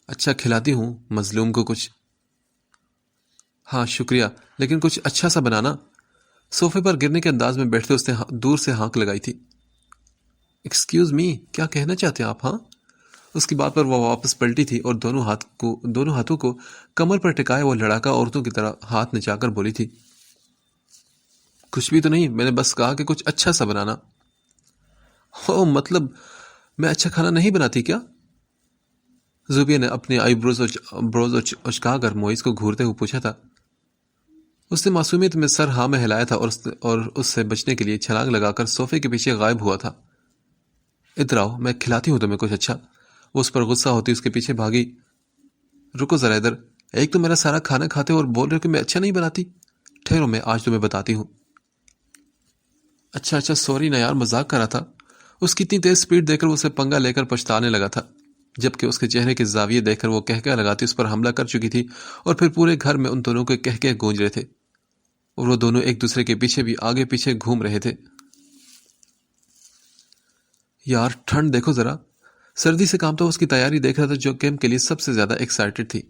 اچھا کھلاتی ہوں مظلوم کو کچھ۔ ہاں شکریہ، لیکن کچھ اچھا سا بنانا۔ صوفے پر گرنے کے انداز میں بیٹھتے اس نے دور سے ہانک لگائی تھی۔ ایکسکیوز می، کیا کہنا چاہتے ہیں آپ؟ ہاں؟ اس کی بات پر وہ واپس پلٹی تھی اور دونوں ہاتھوں کو کمر پر ٹکائے وہ لڑاکا عورتوں کی طرح ہاتھ نچا کر بولی تھی، کچھ بھی تو نہیں، میں نے بس کہا کہ کچھ اچھا سا بنانا۔ او مطلب میں اچھا کھانا نہیں بناتی کیا؟ زوبیہ نے اپنے آئی بروز اچکا کر موئز کو گھورتے ہوئے پوچھا تھا۔ اس نے معصومیت میں سر ہاں میں ہلایا تھا اور اس سے بچنے کے لیے چھلانگ لگا کر صوفے کے پیچھے غائب ہوا تھا۔ ادھر آؤ، میں کھلاتی ہوں تمہیں کچھ اچھا۔ وہ اس پر غصہ ہوتی اس کے پیچھے بھاگی۔ رکو ذرا ادھر، ایک تو میرا سارا کھانا کھاتے ہو اور بول رہے ہو کہ میں اچھا نہیں بناتی۔ ٹھہرو، میں آج تمہیں بتاتی ہوں۔ اچھا سوری نا یار، مذاق کر رہا تھا۔ اس کی اتنی تیز سپیڈ دیکھ کر وہ اسے پنگا لے کر پچھتانے لگا تھا، جبکہ اس کے چہرے کے زاویے دیکھ کر وہ کہکہا لگاتی اس پر حملہ کر چکی تھی اور پھر پورے گھر میں ان دونوں کے کہکہے گونج رہے تھے اور وہ دونوں ایک دوسرے کے پیچھے بھی آگے پیچھے گھوم رہے تھے۔ یار ٹھنڈ دیکھو ذرا۔ سردی سے کامتا اس کی تیاری دیکھ رہا تھا جو کیمپ کے لیے سب سے زیادہ ایکسائٹڈ تھی۔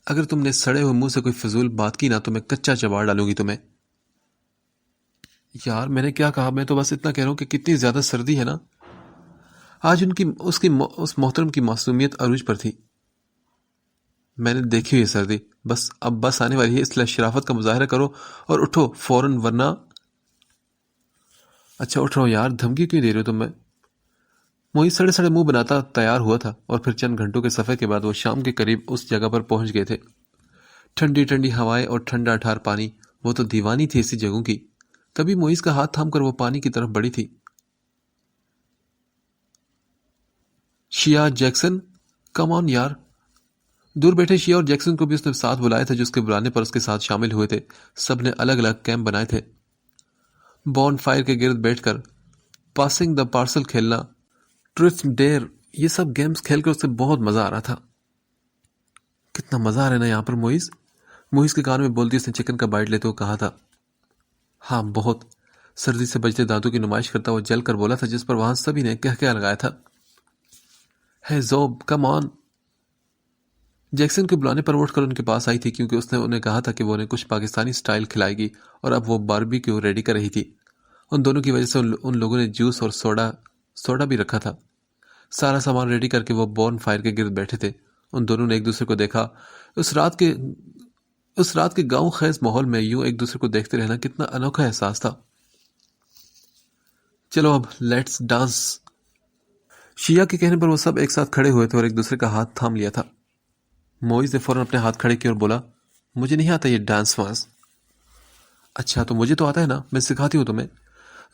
اگر تم نے سڑے ہوئے منہ سے کوئی فضول بات کی نا تو میں کچا چباڑ ڈالوں گی تمہیں۔ یار میں نے کیا کہا، میں تو بس اتنا کہہ رہا ہوں کہ کتنی زیادہ سردی ہے نا۔ آج اس محترم کی معصومیت عروج پر تھی۔ میں نے دیکھی ہوئی سردی، اب بس آنے والی ہے، اس لیے شرافت کا مظاہرہ کرو اور اٹھو فوراً، ورنہ۔ اچھا اٹھ رہا ہوں یار، دھمکی کیوں دے رہے ہو تم؟ میں موئی سڑے سڑے منہ بناتا تیار ہوا تھا اور پھر چند گھنٹوں کے سفر کے بعد وہ شام کے قریب اس جگہ پر پہنچ گئے تھے۔ ٹھنڈی ٹھنڈی ہوائیں اور ٹھنڈا ٹھار پانی، وہ تو دیوانی تھی ایسی جگہوں کی۔ تبھی موئز کا ہاتھ تھام کر وہ پانی کی طرف بڑھی تھی۔ شیا، جیکسن، کم آن یار۔ دور بیٹھے شیا اور جیکسن کو بھی اس نے ساتھ بلایا تھا، جو اس کے بلانے پر اس کے ساتھ شامل ہوئے تھے۔ سب نے الگ الگ کیمپ بنائے تھے۔ بون فائر کے گرد بیٹھ کر پاسنگ دا پارسل کھیلنا، ٹرتھ ڈیئر، یہ سب گیمز کھیل کر اسے بہت مزہ آ رہا تھا۔ کتنا مزہ آ رہا ہے نا یہاں پر موئز کے کان میں بولتی اس نے چکن کا بائٹ لیتے ہوئے کہا تھا۔ ہاں بہت، سردی سے بچتے دانتوں کی نمائش کرتا وہ جل کر بولا تھا، جس پر وہاں سبھی نے کہکہا لگایا تھا۔ ہے زوب، کم آن۔ جیکسن کے بلانے پر اٹھ کر ان کے پاس آئی تھی، کیونکہ اس نے انہیں کہا تھا کہ وہ انہیں کچھ پاکستانی سٹائل کھلائے گی اور اب وہ باربیکیو ریڈی کر رہی تھی۔ ان دونوں کی وجہ سے ان لوگوں نے جوس اور سوڈا بھی رکھا تھا۔ سارا سامان ریڈی کر کے وہ بون فائر کے گرد بیٹھے تھے۔ ان دونوں نے ایک دوسرے کو دیکھا۔ اس رات کے گاؤں خیز ماحول میں یوں ایک دوسرے کو دیکھتے رہنا کتنا انوکھا احساس تھا۔ چلو اب لیٹس ڈانس۔ شیا کے کہنے پر وہ سب ایک ساتھ کھڑے ہوئے تھے اور ایک دوسرے کا ہاتھ تھام لیا تھا۔ موئز نے فوراً اپنے ہاتھ کھڑے کیے اور بولا، مجھے نہیں آتا یہ ڈانس وانس۔ اچھا تو مجھے تو آتا ہے نا، میں سکھاتی ہوں تمہیں۔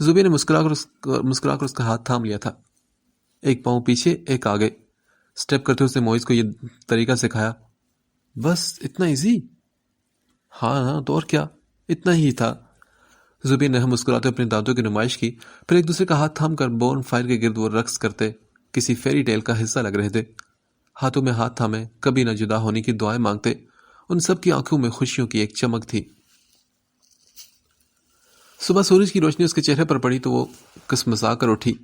زوبیہ نے مسکرا کر اس کا ہاتھ تھام لیا تھا۔ ایک پاؤں پیچھے ایک آگے سٹیپ کرتے اس نے موئز کو یہ طریقہ سکھایا۔ بس اتنا ایزی؟ ہاں تو اور کیا، اتنا ہی تھا۔ زوبیہ نے مسکراتے اپنے دانتوں کی نمائش کی، پھر ایک دوسرے کا ہاتھ تھام کر بون فائر کے گرد وہ رقص کرتے کسی فیری ٹیل کا حصہ لگ رہے تھے۔ ہاتھوں میں ہاتھ تھامے کبھی نہ جدا ہونے کی دعائیں مانگتے۔ ان سب کی آنکھوں میں خوشیوں کی ایک چمک تھی۔ صبح سورج کی روشنی اس کے چہرے پر پڑی تو وہ کسمسا کر اٹھی۔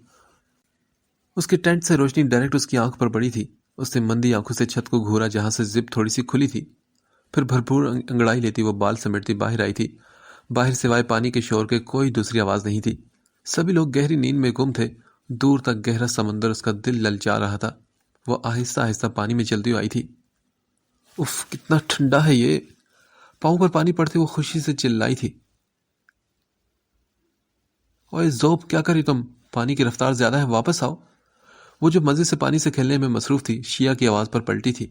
اس کے ٹینٹ سے روشنی ڈائریکٹ اس کی آنکھ پر پڑی تھی۔ اس نے مندی آنکھوں سے چھت کو گھورا جہاں سے زپ تھوڑی سی کھلی تھی، پھر بھرپور انگڑائی لیتی وہ بال سمیٹتی باہر آئی تھی۔ باہر سوائے پانی کے شور کے کوئی دوسری آواز نہیں تھی۔ سبھی لوگ گہری نیند میں گم تھے۔ دور تک گہرا سمندر اس کا دل للچا رہا تھا۔ وہ آہستہ آہستہ پانی میں چلتی ہوئی آئی تھی۔ اف کتنا ٹھنڈا ہے یہ۔ پاؤں پر پانی پڑتے وہ خوشی سے چلائی تھی۔ اوئے زوب، کیا کری تم؟ پانی کی رفتار زیادہ ہے، واپس آؤ۔ وہ جو مزے سے پانی سے کھیلنے میں مصروف تھی شیا کی آواز پر پلٹی تھی۔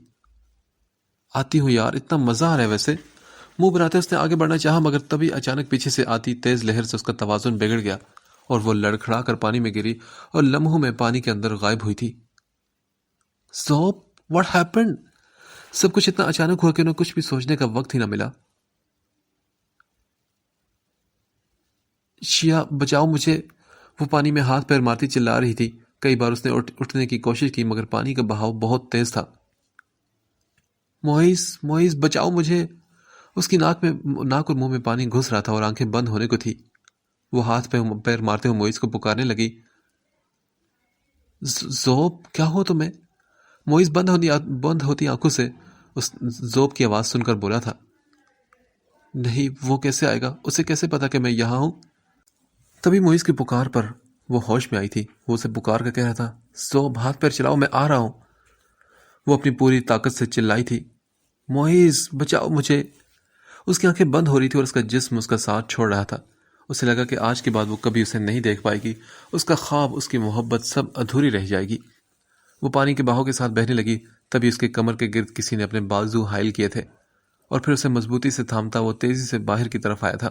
آتی ہوں یار، اتنا مزہ آ رہا ہے ویسے۔ منہ بناتے اس نے آگے بڑھنا چاہا مگر تبھی اچانک پیچھے سے آتی تیز لہر سے اس کا توازن بگڑ گیا اور وہ لڑکھڑا کر پانی میں گری اور لمحوں میں پانی کے اندر غائب ہوئی تھی۔ Zhob, what happened? سب کچھ اتنا اچانک ہوا کہ انہیں کچھ بھی سوچنے کا وقت ہی نہ ملا۔ شیا بچاؤ مجھے، وہ پانی میں ہاتھ پیر مارتی چلا رہی تھی۔ کئی بار اس نے اٹھنے کی کوشش کی مگر پانی کا بہاؤ بہت تیز تھا۔ موئز بچاؤ مجھے۔ اس کی ناک اور منہ میں پانی گھس رہا تھا اور آنکھیں بند ہونے کو تھی۔ وہ ہاتھ پیر مارتے ہوئے موئز کو پکارنے لگی۔ زوب، کیا ہو تمہیں؟ موئز بند ہوتی آنکھوں سے اس زوب کی آواز سن کر بولا تھا۔ نہیں، وہ کیسے آئے گا؟ اسے کیسے پتا کہ میں یہاں ہوں؟ تبھی موئز کی پکار پر وہ ہوش میں آئی تھی۔ وہ اسے پکار کر کہہ رہا تھا، زوب ہاتھ پیر چلاؤ، میں آ رہا ہوں۔ وہ اپنی پوری طاقت سے چلائی تھی، موئز بچاؤ مجھے۔ اس کی آنکھیں بند ہو رہی تھی اور اس کا جسم اس کا ساتھ چھوڑ رہا تھا۔ اسے لگا کہ آج کے بعد وہ کبھی اسے نہیں دیکھ پائے گی۔ اس کا خواب، اس کی محبت سب ادھوری رہ جائے گی۔ وہ پانی کے بہاؤ کے ساتھ بہنے لگی۔ تبھی اس کے کمر کے گرد کسی نے اپنے بازو حائل کیے تھے اور پھر اسے مضبوطی سے تھامتا وہ تیزی سے باہر کی طرف آیا تھا۔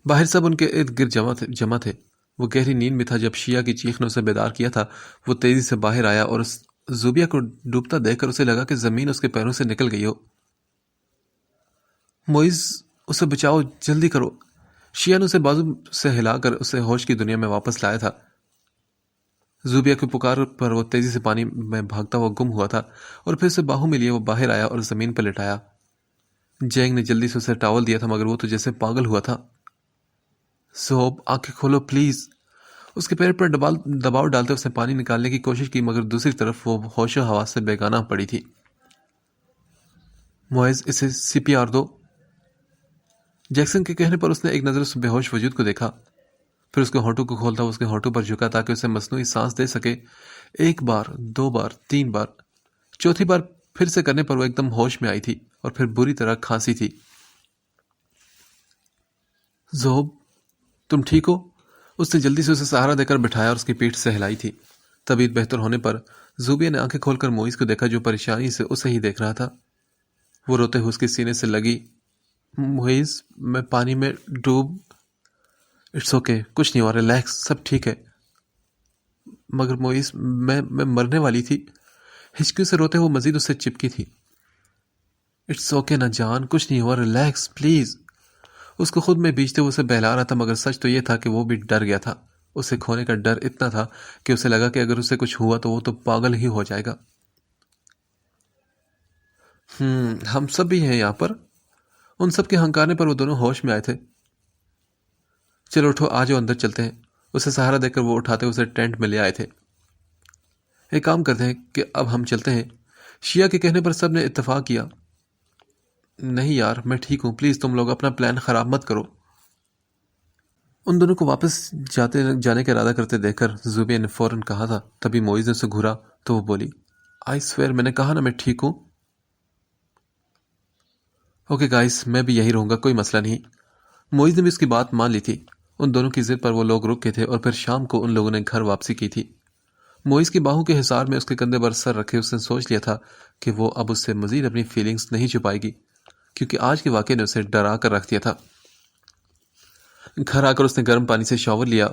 باہر سب ان کے ارد گرد جمع تھے۔ وہ گہری نیند میں تھا جب شیا کی چیخ نے اسے بیدار کیا تھا۔ وہ تیزی سے باہر آیا اور اس زوبیا کو ڈوبتا دیکھ کر اسے لگا کہ زمین اس کے پیروں سے نکل گئی ہو۔ موئز، اسے بچاؤ، جلدی کرو۔ شیا نے اسے بازو سے ہلا کر اسے ہوش کی دنیا میں واپس لایا تھا۔ زوبیا کی پکار پر وہ تیزی سے پانی میں بھاگتا ہوا گم ہوا تھا اور پھر اسے باہوں میں لیے وہ باہر آیا اور زمین پر لٹایا۔ جینگ نے جلدی سے اسے ٹاول دیا تھا مگر وہ تو جیسے پاگل ہوا تھا۔ زوب، آنکھیں کھولو پلیز۔ اس کے پیر پر دباؤ ڈالتے اس نے پانی نکالنے کی کوشش کی مگر دوسری طرف وہ ہوش و حواس سے بیگانہ پڑی تھی۔ موئز، اسے CPR دو۔ جیکسن کے کہنے پر اس نے ایک نظر اس بے ہوش وجود کو دیکھا، پھر اس کے ہونٹوں کو کھولتا اس کے ہونٹوں پر جھکا تاکہ اسے مصنوعی سانس دے سکے۔ 1 بار، 2 بار، 3 بار، چوتھی بار پھر سے کرنے پر وہ ایک دم ہوش میں آئی تھی اور پھر بری طرح کھانسی تھی۔ زوب، تم ٹھیک ہو؟ اس نے جلدی سے اسے سہارا دے کر بٹھایا اور اس کی پیٹھ سے ہلائی تھی۔ طبیعت بہتر ہونے پر زوبیا نے آنکھیں کھول کر موئز کو دیکھا جو پریشانی سے اسے ہی دیکھ رہا تھا۔ وہ روتے ہوئے اس کے سینے سے لگی۔ موئز، میں پانی میں ڈوب۔ اٹس اوکے، کچھ نہیں ہوا، ریلیکس، سب ٹھیک ہے۔ مگر موئز، میں مرنے والی تھی۔ ہچکیوں سے روتے ہوئے مزید اس سے چپکی تھی۔ اٹس اوکے نا جان، کچھ نہیں ہوا، ریلیکس پلیز۔ اس کو خود میں بیچتے ہوئے اسے بہلا رہا تھا مگر سچ تو یہ تھا کہ وہ بھی ڈر گیا تھا۔ اسے کھونے کا ڈر اتنا تھا کہ اسے لگا کہ اگر اسے کچھ ہوا تو وہ تو پاگل ہی ہو جائے گا۔ ہم سب بھی ہیں یہاں پر۔ ان سب کے ہنکارنے پر وہ دونوں ہوش میں آئے تھے۔ چلو اٹھو، آ جاؤ اندر چلتے ہیں۔ اسے سہارا دے کر وہ اٹھاتے اسے ٹینٹ میں لے آئے تھے۔ ایک کام کرتے ہیں کہ اب ہم چلتے ہیں۔ شیا کے کہنے پر سب نے اتفاق کیا۔ نہیں یار، میں ٹھیک ہوں، پلیز تم لوگ اپنا پلان خراب مت کرو۔ ان دونوں کو واپس جانے کا ارادہ کرتے دیکھ کر زوبیا نے فوراً کہا تھا۔ تبھی موئز نے اسے گھورا تو وہ بولی، آئی سویئر، میں نے کہا نا میں ٹھیک ہوں۔ اوکے گائز، میں بھی یہی رہوں گا، کوئی مسئلہ نہیں۔ موئز نے بھی اس کی بات مان لی تھی۔ ان دونوں کی ضد پر وہ لوگ رک گئے تھے اور پھر شام کو ان لوگوں نے گھر واپسی کی تھی۔ موئز کی باہوں کے حصار میں اس کے کندھے پر سر رکھے اس نے سوچ لیا تھا کہ وہ اب اس سے مزید اپنی فیلنگز نہیں چھپائے گی کیونکہ آج کے واقعے نے اسے ڈرا کر رکھ دیا تھا۔ گھر آ کر اس نے گرم پانی سے شاور لیا۔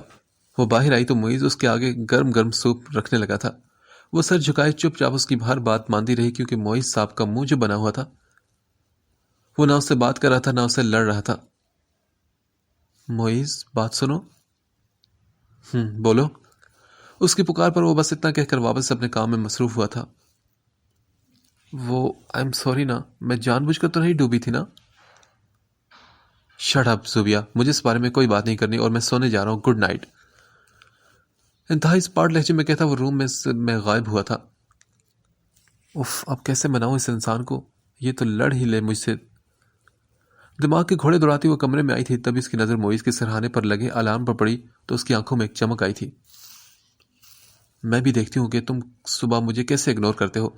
وہ باہر آئی تو موئز اس کے آگے گرم گرم سوپ رکھنے لگا تھا۔ وہ سر جھکائے چپ چاپ اس کی ہر بات مانتی رہی کیونکہ موئز صاحب کا منہ جو بنا ہوا تھا، وہ نہ اس سے بات کر رہا تھا نہ اس سے لڑ رہا تھا۔ موئز، بات سنو۔ بولو۔ اس کی پکار پر وہ بس اتنا کہہ کر واپس اپنے کام میں مصروف ہوا تھا۔ وہ آئی ایم سوری نا، میں جان بوجھ کر تو نہیں ڈوبی تھی نا۔ شٹ اپ زوبیا، مجھے اس بارے میں کوئی بات نہیں کرنی اور میں سونے جا رہا ہوں، گڈ نائٹ۔ انتہائی اسپاٹ لہجے میں کہتا وہ روم میں غائب ہوا تھا۔ اف، اب کیسے مناؤں اس انسان کو، یہ تو لڑ ہی لے مجھ سے۔ دماغ کے گھوڑے دوڑاتی وہ کمرے میں آئی تھی تب اس کی نظر موئز کے سرہانے پر لگے الارم پر پڑی تو اس کی آنکھوں میں ایک چمک آئی تھی۔ میں بھی دیکھتی ہوں کہ تم صبح مجھے کیسے اگنور کرتے ہو۔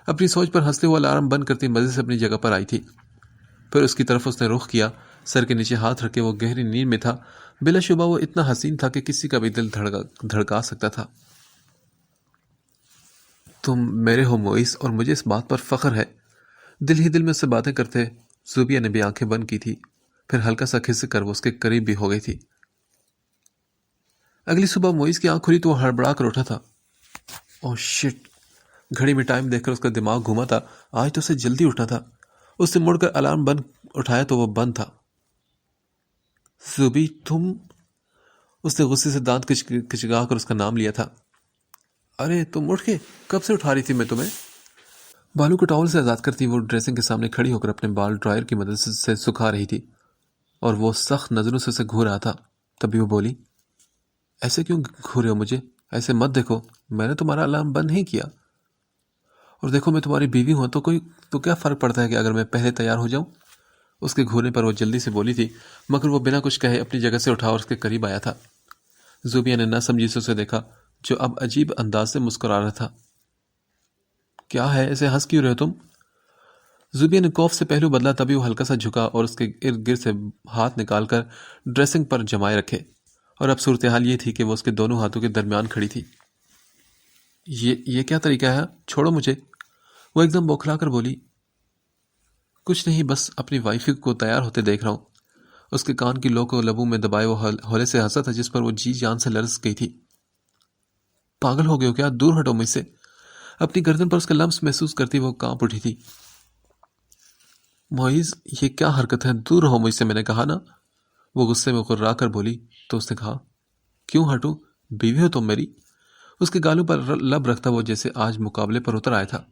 اپنی سوچ پر ہنستے ہوئے الارم بند کرتی مزے سے اپنی جگہ پر آئی تھی۔ پھر اس کی طرف اس نے رخ کیا۔ سر کے نیچے ہاتھ رکھے وہ گہری نیند میں تھا. بلا شبہ وہ اتنا حسین تھا کہ کسی کا بھی دل دھڑکا سکتا تھا. تم میرے ہو موئس، اور مجھے اس بات پر فخر ہے. دل ہی دل میں اس سے باتیں کرتے زوبیا نے بھی آنکھیں بند کی تھی، پھر ہلکا سا کھسک کر وہ اس کے قریب بھی ہو گئی تھی. اگلی صبح موئس کی آنکھ کھلی تو وہ ہڑبڑا کر اٹھا تھا. اوہ شٹ! گھڑی میں ٹائم دیکھ کر اس کا دماغ گھوما تھا. آج تو اسے جلدی اٹھنا تھا. اس نے مڑ کر الارم بند اٹھایا تو وہ بند تھا. زوبی تم! اس نے غصے سے دانت کچگا کر اس کا نام لیا تھا. ارے تم اٹھ کے کب سے اٹھا رہی تھی میں تمہیں؟ بالوں کو ٹاول سے آزاد کرتی وہ ڈریسنگ کے سامنے کھڑی ہو کر اپنے بال ڈرائر کی مدد سے سکھا رہی تھی، اور وہ سخت نظروں سے اسے گھور رہا تھا. تبھی وہ بولی، ایسے کیوں گھورے ہو مجھے؟ ایسے مت دیکھو، میں نے تمہارا الارم بند نہیں کیا. اور دیکھو میں تمہاری بیوی ہوں تو کیا فرق پڑتا ہے کہ اگر میں پہلے تیار ہو جاؤں؟ اس کے گھورنے پر وہ جلدی سے بولی تھی، مگر وہ بنا کچھ کہے اپنی جگہ سے اٹھا اور اس کے قریب آیا تھا. زوبیا نے نہ سمجھی سے اسے دیکھا، جو اب عجیب انداز سے مسکرا رہا تھا. کیا ہے، ایسے ہنس کیوں رہے ہو تم؟ زوبیا نے کوف سے پہلو بدلا. تبھی وہ ہلکا سا جھکا اور اس کے ارد گرد سے ہاتھ نکال کر ڈریسنگ پر جمائے رکھے، اور اب صورتحال یہ تھی کہ وہ اس کے دونوں ہاتھوں کے درمیان کھڑی تھی. یہ کیا طریقہ ہے؟ چھوڑو مجھے! وہ ایک دم بوکھلا کر بولی. کچھ نہیں، بس اپنی وائف کو تیار ہوتے دیکھ رہا ہوں. اس کے کان کی لو کو لبوں میں دبائے وہ ہولے سے ہنسا تھا جس پر وہ جی جان سے لرز گئی تھی. پاگل ہو گئے ہو کیا؟ دور ہٹو مجھ سے! اپنی گردن پر اس کا لمس محسوس کرتی وہ کانپ اٹھی تھی. معیز، یہ کیا حرکت ہے؟ دور رہو مجھ سے، میں نے کہا نا! وہ غصے میں غرا کر بولی. تو اس نے کہا، کیوں ہٹوں؟ بیوی ہو تم میری! اس کے گالوں پر لب رکھتا وہ جیسے آج مقابلے پر اتر آیا تھا.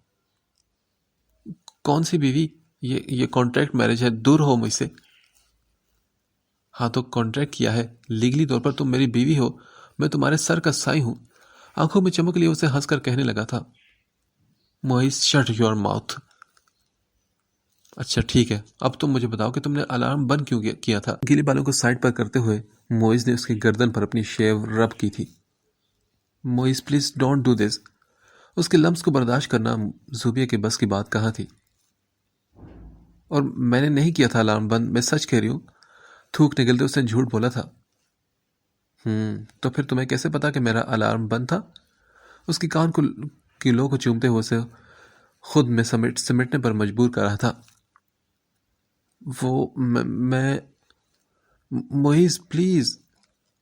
کون سی بیوی؟ یہ کانٹریکٹ میرج ہے، دور ہو مجھ سے! ہاں تو کانٹریکٹ کیا ہے، لیگلی طور پر تم میری بیوی ہو، میں تمہارے سر کا سائی ہوں. آنکھوں میں چمک لیے اسے ہنس کر کہنے لگا تھا. Moiz, shut your mouth! اچھا ٹھیک ہے، اب تم مجھے بتاؤ کہ تم نے الارم بند کیوں کیا تھا؟ گیلے بالوں کو سائڈ پر کرتے ہوئے موئز نے اس کی گردن پر اپنی شیو رب کی تھی. موئز پلیز ڈونٹ ڈو دس! اس کے لمس کو برداشت کرنا زوبیا کے بس کی بات کہاں تھی. اور میں نے نہیں کیا تھا الارم بند، میں سچ کہہ رہی ہوں. تھوک نگلتے اس نے جھوٹ بولا تھا. تو پھر تمہیں کیسے پتا کہ میرا الارم بند تھا؟ اس کی کان کی لو کو چومتے ہوئے اسے خود میں سمیٹنے پر مجبور کر رہا تھا. وہ میں موئز پلیز!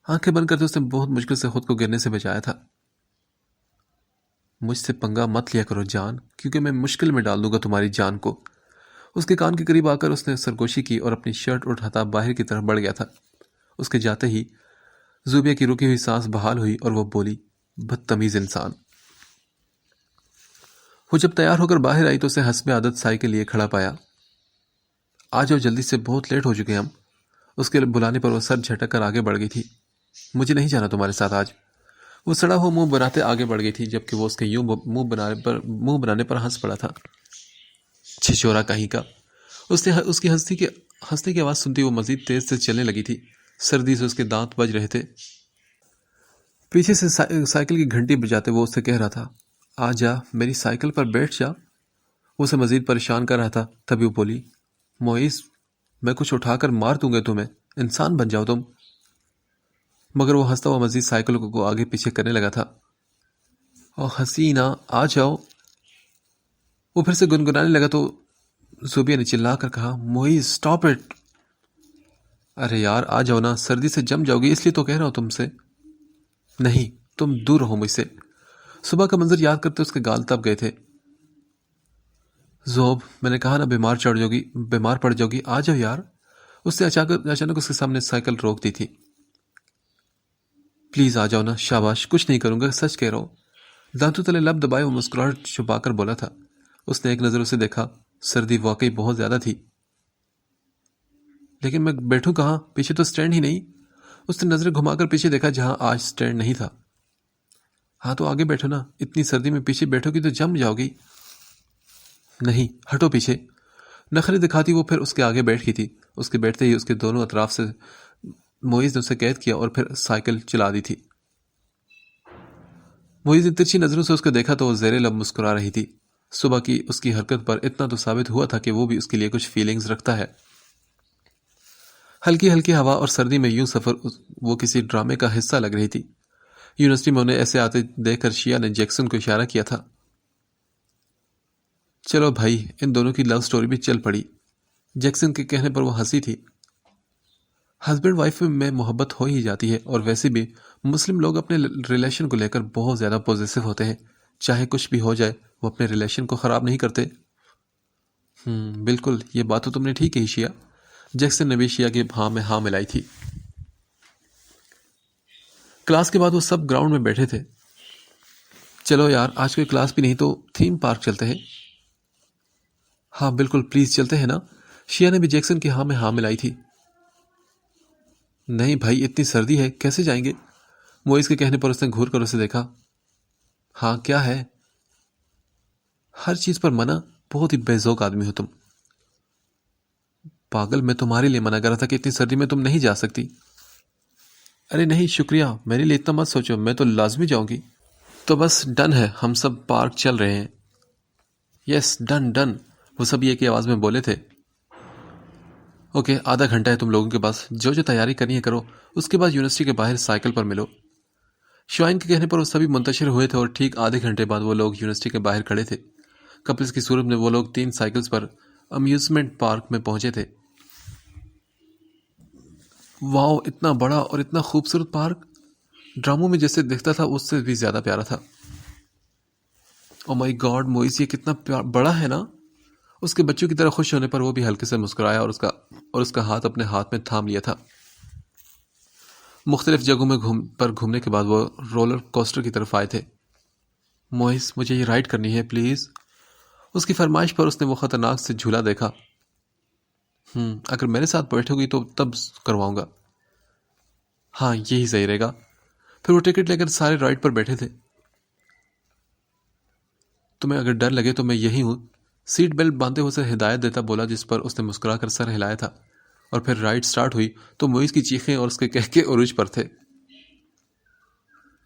آنکھیں بند کرتے اس نے بہت مشکل سے خود کو گرنے سے بچایا تھا. مجھ سے پنگا مت لیا کرو جان، کیونکہ میں مشکل میں ڈال دوں گا تمہاری جان کو. اس کے کان کے قریب آ کر اس نے سرگوشی کی اور اپنی شرٹ اٹھاتا باہر کی طرف بڑھ گیا تھا. اس کے جاتے ہی زوبیا کی رکی ہوئی سانس بحال ہوئی اور وہ بولی، بدتمیز انسان! وہ جب تیار ہو کر باہر آئی تو اسے حسب عادت سائی کے لیے کھڑا پایا. آ جاؤ جلدی سے، بہت لیٹ ہو چکے ہم. اس کے بلانے پر وہ سر جھٹک کر آگے بڑھ گئی تھی. مجھے نہیں جانا تمہارے ساتھ آج. وہ سڑا ہوا منہ بناتے آگے بڑھ گئی تھی جبکہ وہ اس کے یوں منہ بنانے پر ہنس پڑا تھا. چھچورا کہیں کا! اس کی ہنسنے کی آواز سنتی وہ مزید تیز سے چلنے لگی تھی. سردی سے اس کے دانت بج رہے تھے. پیچھے سے سائیکل کی گھنٹی بجاتے وہ اس سے کہہ رہا تھا، آ جا میری سائیکل پر بیٹھ جا. وہ اسے مزید پریشان کر رہا تھا. تبھی وہ بولی، موئز، میں کچھ اٹھا کر مار دوں گا تمہیں، انسان بن جاؤ تم. مگر وہ ہنستا ہوا مزید سائیکل کو آگے پیچھے کرنے لگا تھا. او حسینہ، آ جاؤ! وہ پھر سے گنگنانے لگا تو زوبیا نے چلا کر کہا، موئز سٹاپ اٹ! ارے یار آ جاؤ نا، سردی سے جم جاؤ گی، اس لیے تو کہہ رہا ہوں تم سے. نہیں، تم دور رہو مجھ سے. صبح کا منظر یاد کرتے اس کے گال تپ گئے تھے. زوب، میں نے کہا نا بیمار پڑ جاؤ گی، آ جاؤ یار! اس نے اچانک اس کے سامنے سائیکل روک دی تھی. پلیز آ جاؤ نا، شاباش، کچھ نہیں کروں گا، سچ کہہ رہا ہوں. دانتوں تلے لب دبائے وہ مسکراہٹ چھپا کر بولا تھا. اس نے ایک نظر اسے دیکھا. سردی واقعی بہت زیادہ تھی. لیکن میں بیٹھوں کہاں؟ پیچھے تو سٹینڈ ہی نہیں. اس نے نظریں گھما کر پیچھے دیکھا جہاں آج سٹینڈ نہیں تھا. ہاں تو آگے بیٹھو نا، اتنی سردی میں پیچھے بیٹھو گی تو جم جاؤ گی. نہیں، ہٹو پیچھے! نخرے دکھاتی وہ پھر اس کے آگے بیٹھ گئی تھی. اس کے بیٹھتے ہی اس کے دونوں اطراف سے موئز نے اسے قید کیا اور پھر سائیکل چلا دی تھی. موئز نے ترچھی نظروں سے اس کو دیکھا تو وہ زیر لب مسکرا رہی تھی. صبح کی اس کی حرکت پر اتنا تو ثابت ہوا تھا کہ وہ بھی اس کے لیے کچھ فیلنگز رکھتا ہے. ہلکی ہلکی ہوا اور سردی میں یوں سفر وہ کسی ڈرامے کا حصہ لگ رہی تھی۔ یونیورسٹی میں انہیں ایسے آتے دیکھ کر شیا نے جیکسن کو اشارہ کیا تھا۔ چلو بھائی، ان دونوں کی لو سٹوری بھی چل پڑی۔ جیکسن کے کہنے پر وہ ہنسی تھی۔ ہسبینڈ وائف میں محبت ہو ہی جاتی ہے، اور ویسے بھی مسلم لوگ اپنے ریلیشن کو لے کر بہت زیادہ پوزیسو ہوتے ہیں۔ چاہے کچھ بھی ہو جائے وہ اپنے ریلیشن کو خراب نہیں کرتے۔ بالکل، یہ بات تو تم نے ٹھیک کہی شیا۔ جیکسن نے بھی شیا کی ہاں میں ہاں ملائی تھی۔ کلاس کے بعد وہ سب گراؤنڈ میں بیٹھے تھے۔ چلو یار، آج کوئی کلاس بھی نہیں تو تھیم پارک چلتے ہیں۔ ہاں بالکل، پلیز چلتے ہیں نا۔ شیا نے بھی جیکسن کی ہاں میں ہاں ملائی تھی۔ نہیں بھائی، اتنی سردی ہے، کیسے جائیں گے؟ موئز کے کہنے پر اس نے گھور کر اسے دیکھا۔ ہاں کیا ہے؟ ہر چیز پر منع، بہت ہی بے ذوق آدمی ہو تم۔ پاگل، میں تمہارے لیے منع کر رہا تھا کہ اتنی سردی میں تم نہیں جا سکتی۔ ارے نہیں شکریہ، میرے لیے اتنا مت سوچو، میں تو لازمی جاؤں گی۔ تو بس ڈن ہے، ہم سب پارک چل رہے ہیں۔ یس ڈن ڈن، وہ سب ایک ہی آواز میں بولے تھے۔ اوکے، آدھا گھنٹہ ہے تم لوگوں کے پاس، جو تیاری کرنی ہے کرو، اس کے بعد یونیورسٹی کے باہر سائیکل پر ملو۔ شوائن کے کہنے پر وہ سبھی منتشر ہوئے تھے، اور ٹھیک آدھے گھنٹے بعد وہ لوگ یونیورسٹی کے باہر کھڑے تھے۔ کپلز کی صورت میں وہ لوگ 3 سائیکلز پر امیوزمنٹ پارک میں پہنچے تھے۔ واؤ، اتنا بڑا اور اتنا خوبصورت پارک! ڈراموں میں جیسے دکھتا تھا اس سے بھی زیادہ پیارا تھا۔ او مائی گاڈ موئس، یہ کتنا بڑا ہے نا! اس کے بچوں کی طرح خوش ہونے پر وہ بھی ہلکے سے مسکرایا اور اس کا ہاتھ اپنے ہاتھ میں تھام لیا تھا۔ مختلف جگہوں میں گھومنے کے بعد وہ رولر کوسٹر کی طرف آئے تھے۔ موئس، مجھے یہ رائڈ کرنی ہے پلیز۔ اس کی فرمائش پر اس نے وہ خطرناک سے جھولا دیکھا۔ اگر میرے ساتھ بیٹھو گی تو تب کرواؤں گا۔ ہاں یہی صحیح رہے گا۔ پھر وہ ٹکٹ لے کر سارے رائڈ پر بیٹھے تھے۔ تمہیں اگر ڈر لگے تو میں یہی ہوں، سیٹ بیلٹ باندھتے ہوئے اسے ہدایت دیتا بولا، جس پر اس نے مسکرا کر سر ہلایا تھا۔ اور پھر رائڈ سٹارٹ ہوئی تو موئز کی چیخیں اور اس کے کہکے عروج پر تھے۔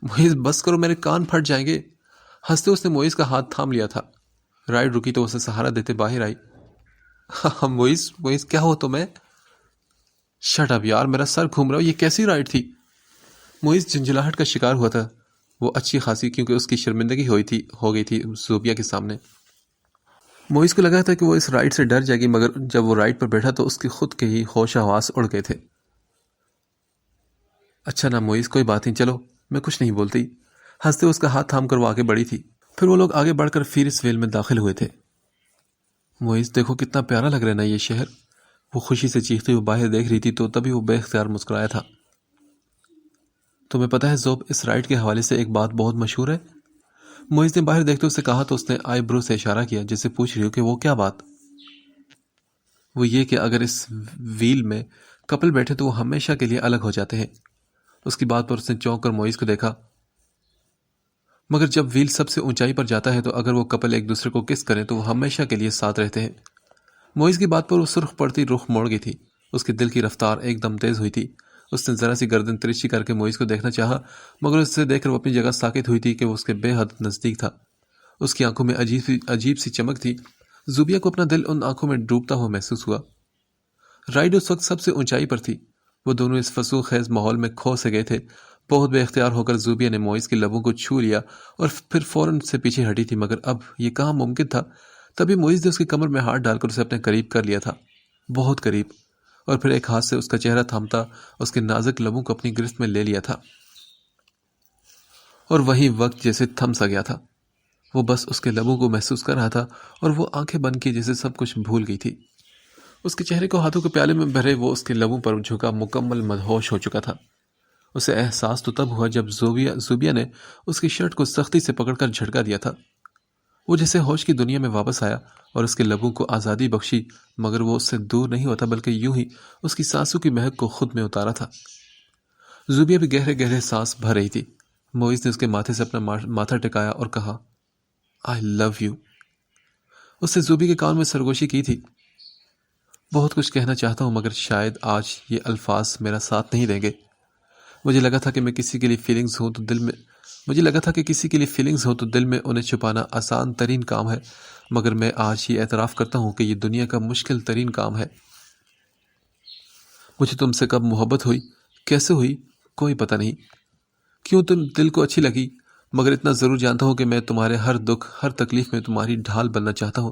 موئز بس کرو، میرے کان پھٹ جائیں گے۔ ہنستے اس نے موئز کا ہاتھ تھام لیا تھا۔ رائڈ رکی تو اسے سہارا دیتے باہر آئی۔ ہاں موئز کیا ہو تمہیں؟ شٹ اپ یار، میرا سر گھوم رہا ہو، یہ کیسی رائڈ تھی؟ موئز جھنجھلاہٹ کا شکار ہوا تھا، وہ اچھی خاصی، کیونکہ اس کی شرمندگی ہو گئی تھی زوبیا کے سامنے۔ موئز کو لگا تھا کہ وہ اس رائڈ سے ڈر جائے گی، مگر جب وہ رائڈ پر بیٹھا تو اس کی خود کے ہی ہوش حواس اڑ گئے تھے۔ اچھا نا موئز، کوئی بات نہیں، چلو، میں کچھ نہیں بولتی۔ ہنستے اس کا ہاتھ تھام کر وہ آگے بڑھی تھی۔ پھر وہ لوگ آگے بڑھ کر فیرس ویل میں داخل ہوئے تھے۔ موئز دیکھو کتنا پیارا لگ رہا ہے نا یہ شہر، وہ خوشی سے چیختی ہوئی باہر دیکھ رہی تھی تو تبھی وہ بے اختیار مسکرایا تھا۔ تمہیں پتہ ہے زوب، اس رائڈ کے حوالے سے ایک بات بہت مشہور ہے؟ موئز نے باہر دیکھتے اسے کہا تو اس نے آئی برو سے اشارہ کیا، جسے پوچھ رہی ہو کہ وہ کیا بات؟ وہ یہ کہ اگر اس ویل میں کپل بیٹھے تو وہ ہمیشہ کے لیے الگ ہو جاتے ہیں۔ اس کی بات پر اس نے چونک کر موئز کو دیکھا۔ مگر جب ویل سب سے اونچائی پر جاتا ہے تو اگر وہ کپل ایک دوسرے کو کس کریں تو وہ ہمیشہ کے لیے ساتھ رہتے ہیں۔ موئز کی بات پر وہ سرخ پڑتی رخ موڑ گئی تھی۔ اس کے دل کی رفتار ایک دم تیز ہوئی تھی۔ اس نے ذرا سی گردن ترچھی کر کے موئز کو دیکھنا چاہا، مگر اسے دیکھ کر وہ اپنی جگہ ساکت ہوئی تھی کہ وہ اس کے بے حد نزدیک تھا۔ اس کی آنکھوں میں عجیب سی چمک تھی۔ زوبیا کو اپنا دل ان آنکھوں میں ڈوبتا ہوا محسوس ہوا۔ رائڈ اس وقت سب سے اونچائی پر تھی۔ وہ دونوں اس فسوق خیز ماحول میں کھو سے گئے تھے۔ بہت بے اختیار ہو کر زوبیا نے موئز کے لبوں کو چھو لیا اور پھر فوراً سے پیچھے ہٹی تھی، مگر اب یہ کہاں ممکن تھا۔ تبھی موئز نے اس کی کمر میں ہاتھ ڈال کر اسے اپنے قریب کر لیا تھا، بہت قریب، اور پھر ایک ہاتھ سے اس کا چہرہ تھامتا اس کے نازک لبوں کو اپنی گرفت میں لے لیا تھا۔ اور وہیں وقت جیسے تھم سا گیا تھا۔ وہ بس اس کے لبوں کو محسوس کر رہا تھا اور وہ آنکھیں بند کی جیسے سب کچھ بھول گئی تھی۔ اس کے چہرے کو ہاتھوں کے پیالے میں بھرے وہ اس کے لبوں پر جھکا مکمل مدہوش ہو چکا تھا۔ اسے احساس تو تب ہوا جب زوبیا نے اس کی شرٹ کو سختی سے پکڑ کر جھٹکا دیا تھا۔ وہ جیسے ہوش کی دنیا میں واپس آیا اور اس کے لبوں کو آزادی بخشی، مگر وہ اس سے دور نہیں ہوتا بلکہ یوں ہی اس کی سانسوں کی مہک کو خود میں اتارا تھا۔ زوبیا بھی گہرے گہرے سانس بھر رہی تھی۔ موئز نے اس کے ماتھے سے اپنا ماتھا ٹکایا اور کہا، آئی لو یو۔ اس سے زوبی کے کان میں سرگوشی کی تھی، بہت کچھ کہنا چاہتا ہوں مگر شاید آج یہ الفاظ میرا ساتھ نہیں دیں گے۔ مجھے لگا تھا کہ کسی کے لیے فیلنگز ہوں تو دل میں انہیں چھپانا آسان ترین کام ہے، مگر میں آج یہ اعتراف کرتا ہوں کہ یہ دنیا کا مشکل ترین کام ہے۔ مجھے تم سے کب محبت ہوئی، کیسے ہوئی، کوئی پتہ نہیں، کیوں تم دل کو اچھی لگی، مگر اتنا ضرور جانتا ہوں کہ میں تمہارے ہر دکھ ہر تکلیف میں تمہاری ڈھال بننا چاہتا ہوں۔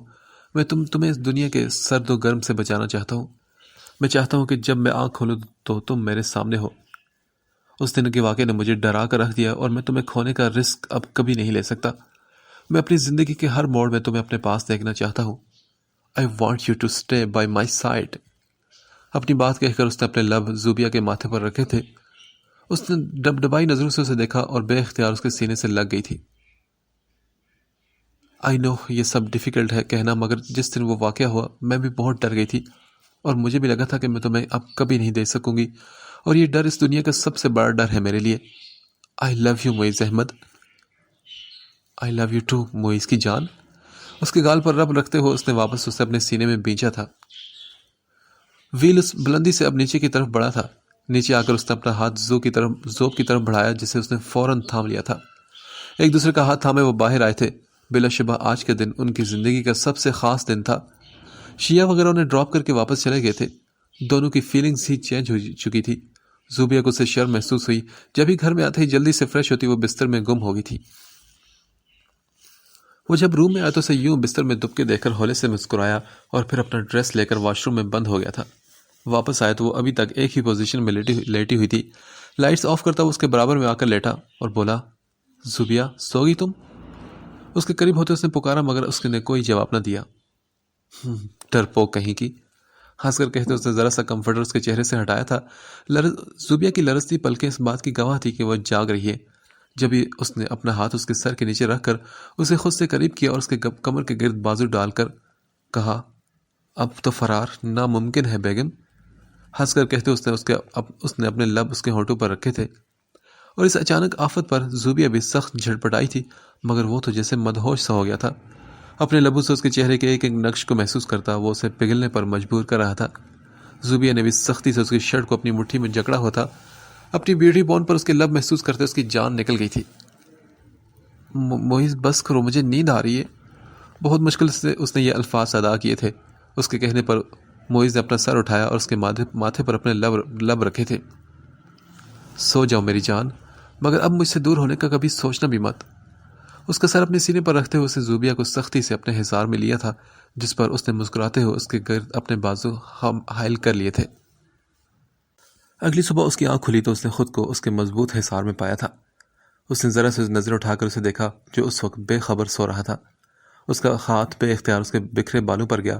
میں تمہیں اس دنیا کے سرد و گرم سے بچانا چاہتا ہوں۔ میں چاہتا ہوں کہ جب میں آنکھ کھولوں تو تم میرے سامنے ہو۔ اس دن کے واقعے نے مجھے ڈرا کر رکھ دیا اور میں تمہیں کھونے کا رسک اب کبھی نہیں لے سکتا۔ میں اپنی زندگی کے ہر موڑ میں تمہیں اپنے پاس دیکھنا چاہتا ہوں۔ I want you to stay by my side۔ اپنی بات کہہ کر اس نے اپنے لب زوبیا کے ماتھے پر رکھے تھے۔ اس نے ڈبڈبائی نظروں سے اسے دیکھا اور بے اختیار اس کے سینے سے لگ گئی تھی۔ آئی نو یہ سب ڈیفیکلٹ ہے کہنا، مگر جس دن وہ واقعہ ہوا میں بھی بہت ڈر گئی تھی، اور مجھے بھی لگا تھا کہ میں تمہیں اب کبھی نہیں دیکھ سکوں گی، اور یہ ڈر اس دنیا کا سب سے بڑا ڈر ہے میرے لیے۔ I love you Moiz Ahmed. I love you too Moiz کی جان۔ اس کے گال پر رب رکھتے ہوئے اس نے واپس اسے اپنے سینے میں بینچا تھا۔ ویل اس بلندی سے اب نیچے کی طرف بڑھا تھا۔ نیچے آ کر اس نے اپنا ہاتھ زوب کی طرف بڑھایا، جسے اس نے فوراً تھام لیا تھا۔ ایک دوسرے کا ہاتھ تھامے وہ باہر آئے تھے۔ بلا شبہ آج کے دن ان کی زندگی کا سب سے خاص دن تھا۔ شیعہ وغیرہ انہیں ڈراپ کر کے واپس چلے گئے تھے۔ دونوں کی فیلنگز ہی چینج ہو چکی تھی۔ زوبیا کو اسے شرم محسوس ہوئی۔ جب ہی گھر میں آتے ہی جلدی سے فریش ہوتی وہ بستر میں گم ہو گئی تھی۔ وہ جب روم میں آیا تو اسے یوں بستر میں دب کے دیکھ کر ہولے سے مسکرایا اور پھر اپنا ڈریس لے کر واش روم میں بند ہو گیا تھا۔ واپس آیا تو وہ ابھی تک ایک ہی پوزیشن میں لیٹی ہوئی تھی۔ لائٹس آف کرتا وہ اس کے برابر میں آ کر لیٹا اور بولا، زوبیا سو گئی تم؟ اس کے قریب ہوتے اس نے پکارا، مگر اس نے کوئی جواب نہ دیا۔ ڈرپوک کہیں کی، ہنس کر کہتے اس نے ذرا سا کمفرٹر اس کے چہرے سے ہٹایا تھا۔ زوبیا کی لرزتی پلکیں اس بات کی گواہ تھی کہ وہ جاگ رہی ہے۔ جب ہی اس نے اپنا ہاتھ اس کے سر کے نیچے رکھ کر اسے خود سے قریب کیا اور اس کے کمر کے گرد بازو ڈال کر کہا، اب تو فرار ناممکن ہے بیگم۔ ہنس کر کہتے اس نے اپنے لب اس کے ہونٹوں پر رکھے تھے، اور اس اچانک آفت پر زوبیا بھی سخت جھٹپٹائی تھی، مگر وہ تو جیسے مدہوش سا ہو گیا تھا۔ اپنے لبوں سے اس کے چہرے کے ایک ایک نقش کو محسوس کرتا وہ اسے پگھلنے پر مجبور کر رہا تھا۔ زوبیا نے بھی سختی سے اس کی شرٹ کو اپنی مٹھی میں جکڑا ہوا تھا۔ اپنی بیوٹی بون پر اس کے لب محسوس کرتے اس کی جان نکل گئی تھی۔ معیز بس کرو، مجھے نیند آ رہی ہے۔ بہت مشکل سے اس نے یہ الفاظ ادا کیے تھے۔ اس کے کہنے پر معیز نے اپنا سر اٹھایا اور اس کے ماتھے پر اپنے لب رکھے تھے۔ سو جاؤ میری جان، مگر اب مجھ سے دور ہونے کا کبھی سوچنا بھی مت۔ اس کا سر اپنے سینے پر رکھتے ہوئے اسے زوبیا کو سختی سے اپنے حصار میں لیا تھا، جس پر اس نے مسکراتے ہوئے اس کے گرد اپنے بازو حائل کر لیے تھے۔ اگلی صبح اس کی آنکھ کھلی تو اس نے خود کو اس کے مضبوط حصار میں پایا تھا۔ اس نے ذرا سے نظر اٹھا کر اسے دیکھا جو اس وقت بے خبر سو رہا تھا۔ اس کا ہاتھ بے اختیار اس کے بکھرے بالوں پر گیا۔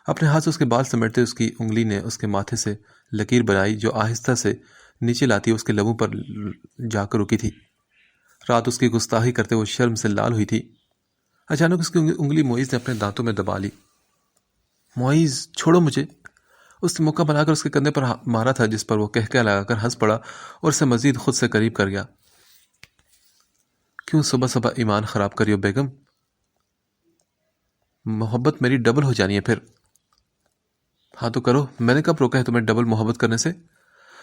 اپنے ہاتھ سے اس کے بال سمیٹتے اس کی انگلی نے اس کے ماتھے سے لکیر بنائی جو آہستہ سے نیچے لاتی اس کے لبوں پر جا کر رکی تھی۔ رات اس کی گستاخی کرتے وہ شرم سے لال ہوئی تھی۔ اچانک اس کی انگلی معیز نے اپنے دانتوں میں دبا لی۔ معیز چھوڑو مجھے۔ اس نے موقع بنا کر اس کے کندھے پر مارا تھا، جس پر وہ کہکہ لگا کر ہنس پڑا اور اسے مزید خود سے قریب کر گیا۔ کیوں صبح صبح ایمان خراب کریو بیگم؟ محبت میری ڈبل ہو جانی ہے پھر۔ ہاں تو کرو، میں نے کب روکا ہے تمہیں ڈبل محبت کرنے سے؟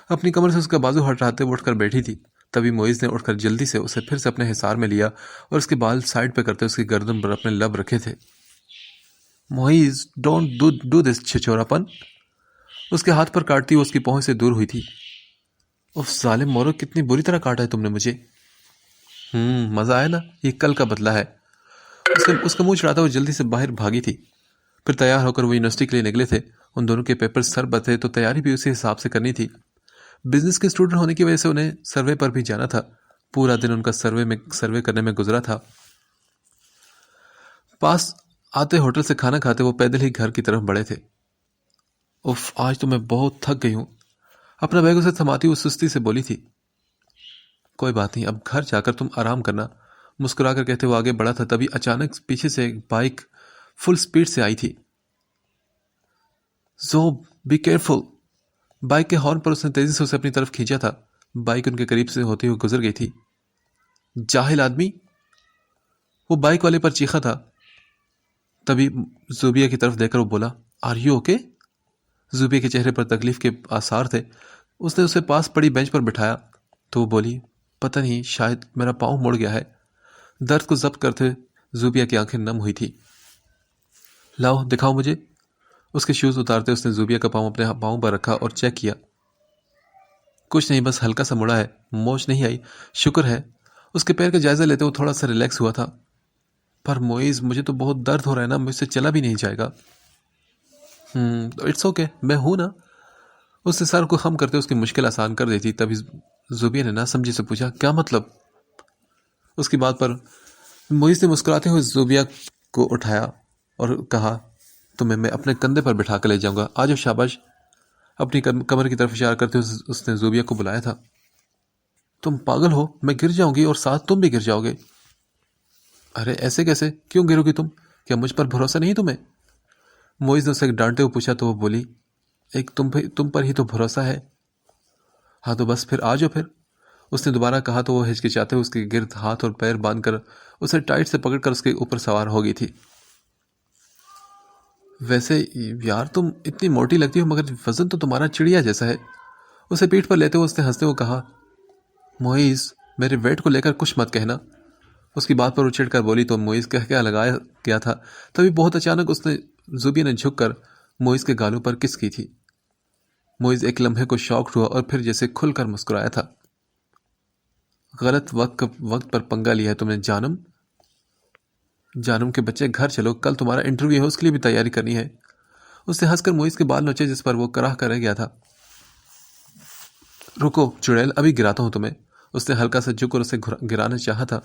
اپنی کمر سے اس کا بازو ہٹاتے اٹھ کر بیٹھی تھی۔ تبھی معیز نے اٹھ کر جلدی سے اسے پھر سے اپنے حصار میں لیا اور اس کے بال سائڈ پہ کرتے اس کی گردن پر اپنے لب رکھے تھے۔ معیز ڈونٹ ڈو دس چھچورا پن۔ اس کے ہاتھ پر کاٹتی وہ اس کی پہنچ سے دور ہوئی تھی۔ اف ظالم مورو، کتنی بری طرح کاٹا ہے تم نے مجھے۔ مزہ آیا نا، یہ کل کا بدلہ ہے۔ اس کا منہ چڑھاتا وہ جلدی سے باہر بھاگی تھی۔ پھر تیار ہو کر وہ یونیورسٹی کے لیے نکلے تھے۔ ان دونوں کے پیپر سر بتھے تو تیاری بھی اسی حساب سے کرنی تھی۔ بزنس کے اسٹوڈنٹ ہونے کی وجہ سے انہیں سروے پر بھی جانا تھا۔ پورا دن ان کا سروے کرنے میں گزرا تھا۔ پاس آتے ہوٹل سے کھانا کھاتے وہ پیدل ہی گھر کی طرف بڑھے تھے۔ اف آج تو میں بہت تھک گئی ہوں، اپنا بیگ اسے تھماتی وہ سستی سے بولی تھی۔ کوئی بات نہیں، اب گھر جا کر تم آرام کرنا، مسکرا کر کہتے وہ آگے بڑھا تھا۔ تبھی اچانک پیچھے سے ایک بائک فل سپیڈ سے آئی تھی۔ Zoab be careful. بائک کے ہارن پر اس نے تیزی سے اسے اپنی طرف کھینچا تھا۔ بائک ان کے قریب سے ہوتے ہوئے گزر گئی تھی۔ جاہل آدمی، وہ بائک والے پر چیخا تھا۔ تبھی زوبیا کی طرف دیکھ کر وہ بولا، آر یو اوکے؟ زوبیا کے چہرے پر تکلیف کے آثار تھے۔ اس نے اسے پاس پڑی بینچ پر بٹھایا تو وہ بولی، پتہ نہیں، شاید میرا پاؤں مڑ گیا ہے۔ درد کو ضبط کرتے زوبیا کی آنکھیں نم ہوئی تھی۔ لاؤ دکھاؤ مجھے۔ اس کے شوز اتارتے اس نے زوبیا کا پاؤں اپنے پاؤں پر رکھا اور چیک کیا۔ کچھ نہیں، بس ہلکا سا مڑا ہے، موچ نہیں آئی، شکر ہے۔ اس کے پیر کا جائزہ لیتے وہ تھوڑا سا ریلیکس ہوا تھا۔ پر معیز مجھے تو بہت درد ہو رہا ہے نا، مجھ سے چلا بھی نہیں جائے گا۔ تو اٹس اوکے، میں ہوں نا۔ اس نے سر کو خم کرتے اس کی مشکل آسان کر دی تھی۔ تبھی زوبیہ نے نہ سمجھی سے پوچھا، کیا مطلب؟ اس کی بات پر معیز نے مسکراتے ہوئے زوبیہ کو اٹھایا اور کہا، تمہیں میں اپنے کندھے پر بٹھا کر لے جاؤں گا، آجو شاباش۔ اپنی کمر کی طرف اشارہ کرتے ہوئے اس نے زوبیہ کو بلایا تھا۔ تم پاگل ہو، میں گر جاؤں گی اور ساتھ تم بھی گر جاؤ گے۔ ارے ایسے کیسے، کیوں گرو گی تم؟ کیا مجھ پر بھروسہ نہیں تمہیں؟ معیز نے اسے ڈانٹتے ہوئے پوچھا تو وہ بولی، ایک تم پر ہی تو بھروسہ ہے۔ ہاں تو بس پھر آجو پھر۔ اس نے دوبارہ کہا تو وہ ہچکچاتے ہوئے اس کے گرد ہاتھ اور پیر باندھ کر اسے ٹائٹ سے پکڑ کر اس کے اوپر سوار ہو گئی تھی۔ ویسے یار تم اتنی موٹی لگتی ہو مگر وزن تو تمہارا چڑیا جیسا ہے۔ اسے پیٹھ پر لیتے ہوئے اس نے ہنستے ہوئے کہا، معیز میرے ویٹ کو لے کر کچھ مت کہنا۔ اس کی بات پر اچھڑ کر بولی تو معیز کہہ کے لگایا گیا تھا، تبھی بہت اچانک زوبیہ نے جھک کر معیز کے گالوں پر کس کی تھی۔ معیز ایک لمحے کو شاکڈ ہوا اور پھر جیسے کھل کر مسکرایا تھا۔ غلط وقت پر پنگا لیا ہے تم نے جانم کے بچے، گھر چلو، کل تمہارا انٹرویو ہے، اس کے لیے بھی تیاری کرنی ہے۔ اس نے ہنس کر معیز کے بال نوچے جس پر وہ کراہ کر رہ گیا تھا۔ رکو چڑیل، ابھی گراتا ہوں تمہیں۔ اس نے ہلکا سا جھک کر اسے گرانا چاہا تھا۔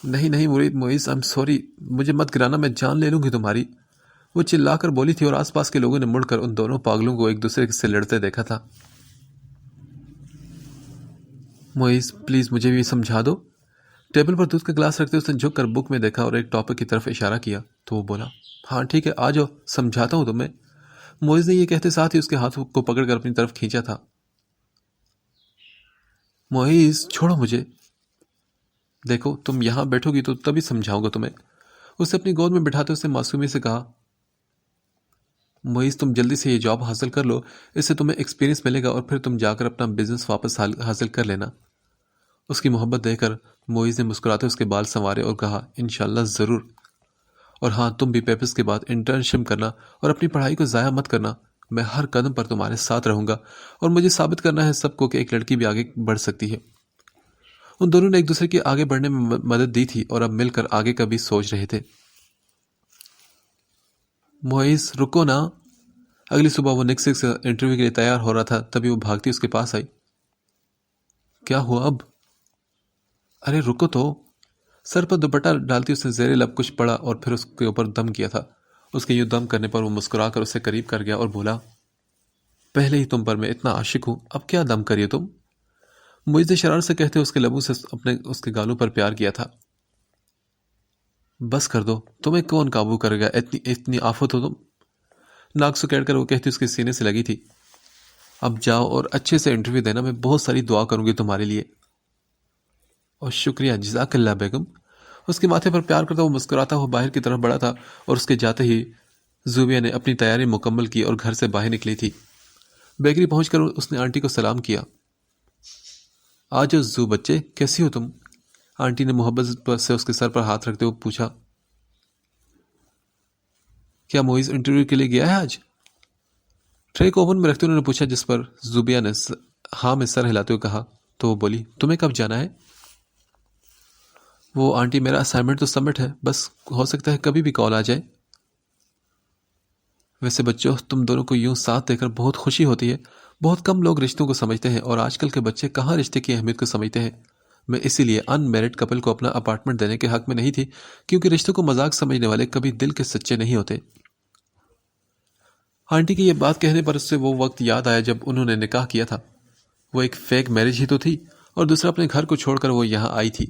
نہیں معیز، آئی ایم سوری، مجھے مت گرانا، میں جان لے لوں گی تمہاری، وہ چلا کر بولی تھی اور آس پاس کے لوگوں نے مڑ کر ان دونوں پاگلوں کو ایک دوسرے سے لڑتے دیکھا تھا۔ معیز پلیز مجھے بھی سمجھا دو۔ ٹیبل پر دودھ کا گلاس رکھتے اس نے جھک کر بک میں دیکھا اور ایک ٹاپک کی طرف اشارہ کیا تو وہ بولا، ہاں ٹھیک ہے، آ جاؤ، سمجھاتا ہوں تمہیں۔ معیز نے یہ کہتے ساتھ ہی اس کے ہاتھوں کو پکڑ کر اپنی طرف کھینچا تھا۔ معیز چھوڑو مجھے، دیکھو تم یہاں بیٹھو گی تو تبھی سمجھاؤں گا تمہیں۔ اسے اپنی گود میں بٹھاتے اس نے معصومی سے کہا، معیز تم جلدی سے یہ جاب حاصل کر لو، اس سے تمہیں ایکسپیرینس ملے گا اور پھر تم جا کر اپنا بزنس واپس حاصل کر لینا۔ اس کی محبت دے کر معیز نے مسکراتے اس کے بال سنوارے اور کہا، انشاءاللہ ضرور، اور ہاں تم بھی پیپرز کے بعد انٹرنشپ کرنا اور اپنی پڑھائی کو ضائع مت کرنا، میں ہر قدم پر تمہارے ساتھ رہوں گا اور مجھے ثابت کرنا ہے سب کو کہ ایک لڑکی بھی آگے بڑھ سکتی ہے۔ ان دونوں نے ایک دوسرے کی آگے بڑھنے میں مدد دی تھی اور اب مل کر آگے کا بھی سوچ رہے تھے۔ معیز رکو نا۔ اگلی صبح وہ نیکسٹ سے انٹرویو کے لیے تیار ہو رہا تھا، تبھی وہ بھاگتی اس کے پاس آئی۔ کیا ہوا اب؟ ارے رکو تو۔ سر پر دوپٹہ ڈالتی اس نے زیر لب کچھ پڑا اور پھر اس کے اوپر دم کیا تھا۔ اس کے یوں دم کرنے پر وہ مسکرا کر اسے قریب کر گیا اور بولا، پہلے ہی تم پر میں اتنا عاشق ہوں، اب کیا دم کریے تم؟ معیز نے شرارت سے کہتے اس کے لبوں سے اس کے گالوں پر پیار کیا تھا۔ بس کر دو، تمہیں کون قابو کرے گا، اتنی آفت ہو تم۔ ناک سکیڑ کر وہ کہتی اس کے سینے سے لگی تھی، اب جاؤ اور اچھے سے انٹرویو دینا، میں بہت ساری دعا کروں گی تمہارے لیے۔ اور شکریہ، جزاک اللہ بیگم۔ اس کے ماتھے پر پیار کرتا وہ مسکراتا ہوا باہر کی طرف بڑھا تھا اور اس کے جاتے ہی زوبیہ نے اپنی تیاری مکمل کی اور گھر سے باہر نکلی تھی۔ بیکری پہنچ کر اس نے آنٹی کو سلام کیا۔ آج زو بچے، کیسی ہو تم؟ آنٹی نے محبت سے اس کے سر پر ہاتھ رکھتے ہوئے پوچھا، کیا معیز انٹرویو کے لیے گیا ہے آج؟ ٹرے کو اوون میں رکھتے انہوں نے پوچھا، جس پر زوبیہ نے ہاں میں سر ہلاتے ہوئے کہا تو وہ بولی، تمہیں کب جانا ہے؟ وہ آنٹی میرا اسائنمنٹ تو سبمٹ ہے، بس ہو سکتا ہے کبھی بھی کال آ جائے۔ ویسے بچوں تم دونوں کو یوں ساتھ دے کر بہت خوشی ہوتی ہے، بہت کم لوگ رشتوں کو سمجھتے ہیں اور آج کل کے بچے کہاں رشتے کی اہمیت کو سمجھتے ہیں۔ میں اسی لیے ان میرڈ کپل کو اپنا اپارٹمنٹ دینے کے حق میں نہیں تھی، کیونکہ رشتوں کو مذاق سمجھنے والے کبھی دل کے سچے نہیں ہوتے۔ آنٹی کی یہ بات کہنے پر اس سے وہ وقت یاد آیا جب انہوں نے نکاح کیا تھا۔ وہ ایک فیک میرج ہی تو تھی اور دوسرا اپنے گھر کو چھوڑ کر وہ یہاں آئی تھی۔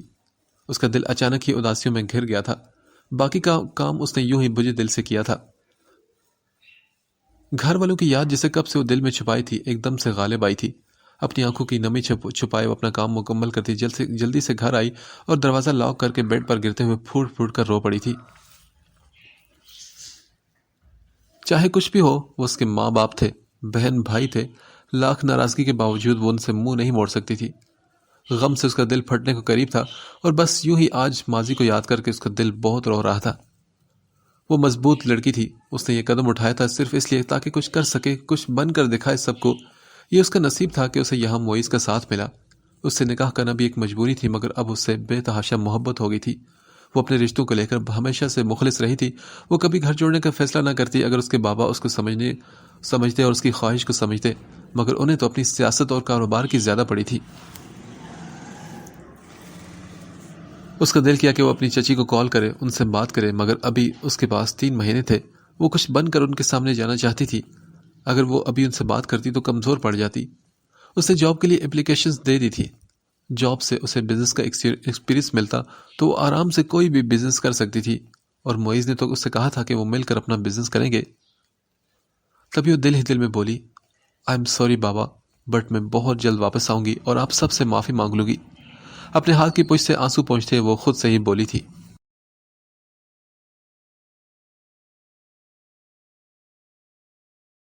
اس کا دل اچانک ہی اداسیوں میں گھر گیا تھا۔ باقی کا کام اس نے یوں ہی بجھے دل سے کیا تھا۔ گھر والوں کی یاد جسے کب سے وہ دل میں چھپائی تھی ایک دم سے غالب آئی تھی۔ اپنی آنکھوں کی نمی چھپائے وہ اپنا کام مکمل کرتی جلدی سے گھر آئی اور دروازہ لاک کر کے بیڈ پر گرتے ہوئے پھوٹ پھوٹ کر رو پڑی تھی۔ چاہے کچھ بھی ہو، وہ اس کے ماں باپ تھے، بہن بھائی تھے، لاکھ ناراضگی کے باوجود وہ ان سے منہ نہیں موڑ سکتی تھی۔ غم سے اس کا دل پھٹنے کو قریب تھا اور بس یوں ہی آج ماضی کو یاد کر کے اس کا دل بہت رو رہا تھا۔ وہ مضبوط لڑکی تھی، اس نے یہ قدم اٹھایا تھا صرف اس لیے تاکہ کچھ کر سکے، کچھ بن کر دکھائے سب کو۔ یہ اس کا نصیب تھا کہ اسے یہاں معیز کا ساتھ ملا۔ اس سے نکاح کرنا بھی ایک مجبوری تھی، مگر اب اس سے بے تحاشا محبت ہو گئی تھی۔ وہ اپنے رشتوں کو لے کر ہمیشہ سے مخلص رہی تھی۔ وہ کبھی گھر جوڑنے کا فیصلہ نہ کرتی اگر اس کے بابا اس کو سمجھتے اور اس کی خواہش کو سمجھتے، مگر انہیں تو اپنی سیاست اور کاروبار کی زیادہ پڑی تھی۔ اس کا دل کیا کہ وہ اپنی چچی کو کال کرے، ان سے بات کرے، مگر ابھی اس کے پاس 3 مہینے تھے۔ وہ کچھ بن کر ان کے سامنے جانا چاہتی تھی۔ اگر وہ ابھی ان سے بات کرتی تو کمزور پڑ جاتی۔ اس نے جاب کے لیے اپلیکیشنز دے دی تھی۔ جاب سے اسے بزنس کا ایکسپیرینس ملتا تو وہ آرام سے کوئی بھی بزنس کر سکتی تھی، اور معیز نے تو اس سے کہا تھا کہ وہ مل کر اپنا بزنس کریں گے۔ تبھی وہ دل ہی دل میں بولی، آئی ایم سوری بابا، بٹ میں بہت جلد واپس آؤں گی اور آپ سب سے معافی مانگ لوں گی۔ اپنے ہاتھ کی پشت سے آنسو پہنچتے وہ خود سے ہی بولی تھی،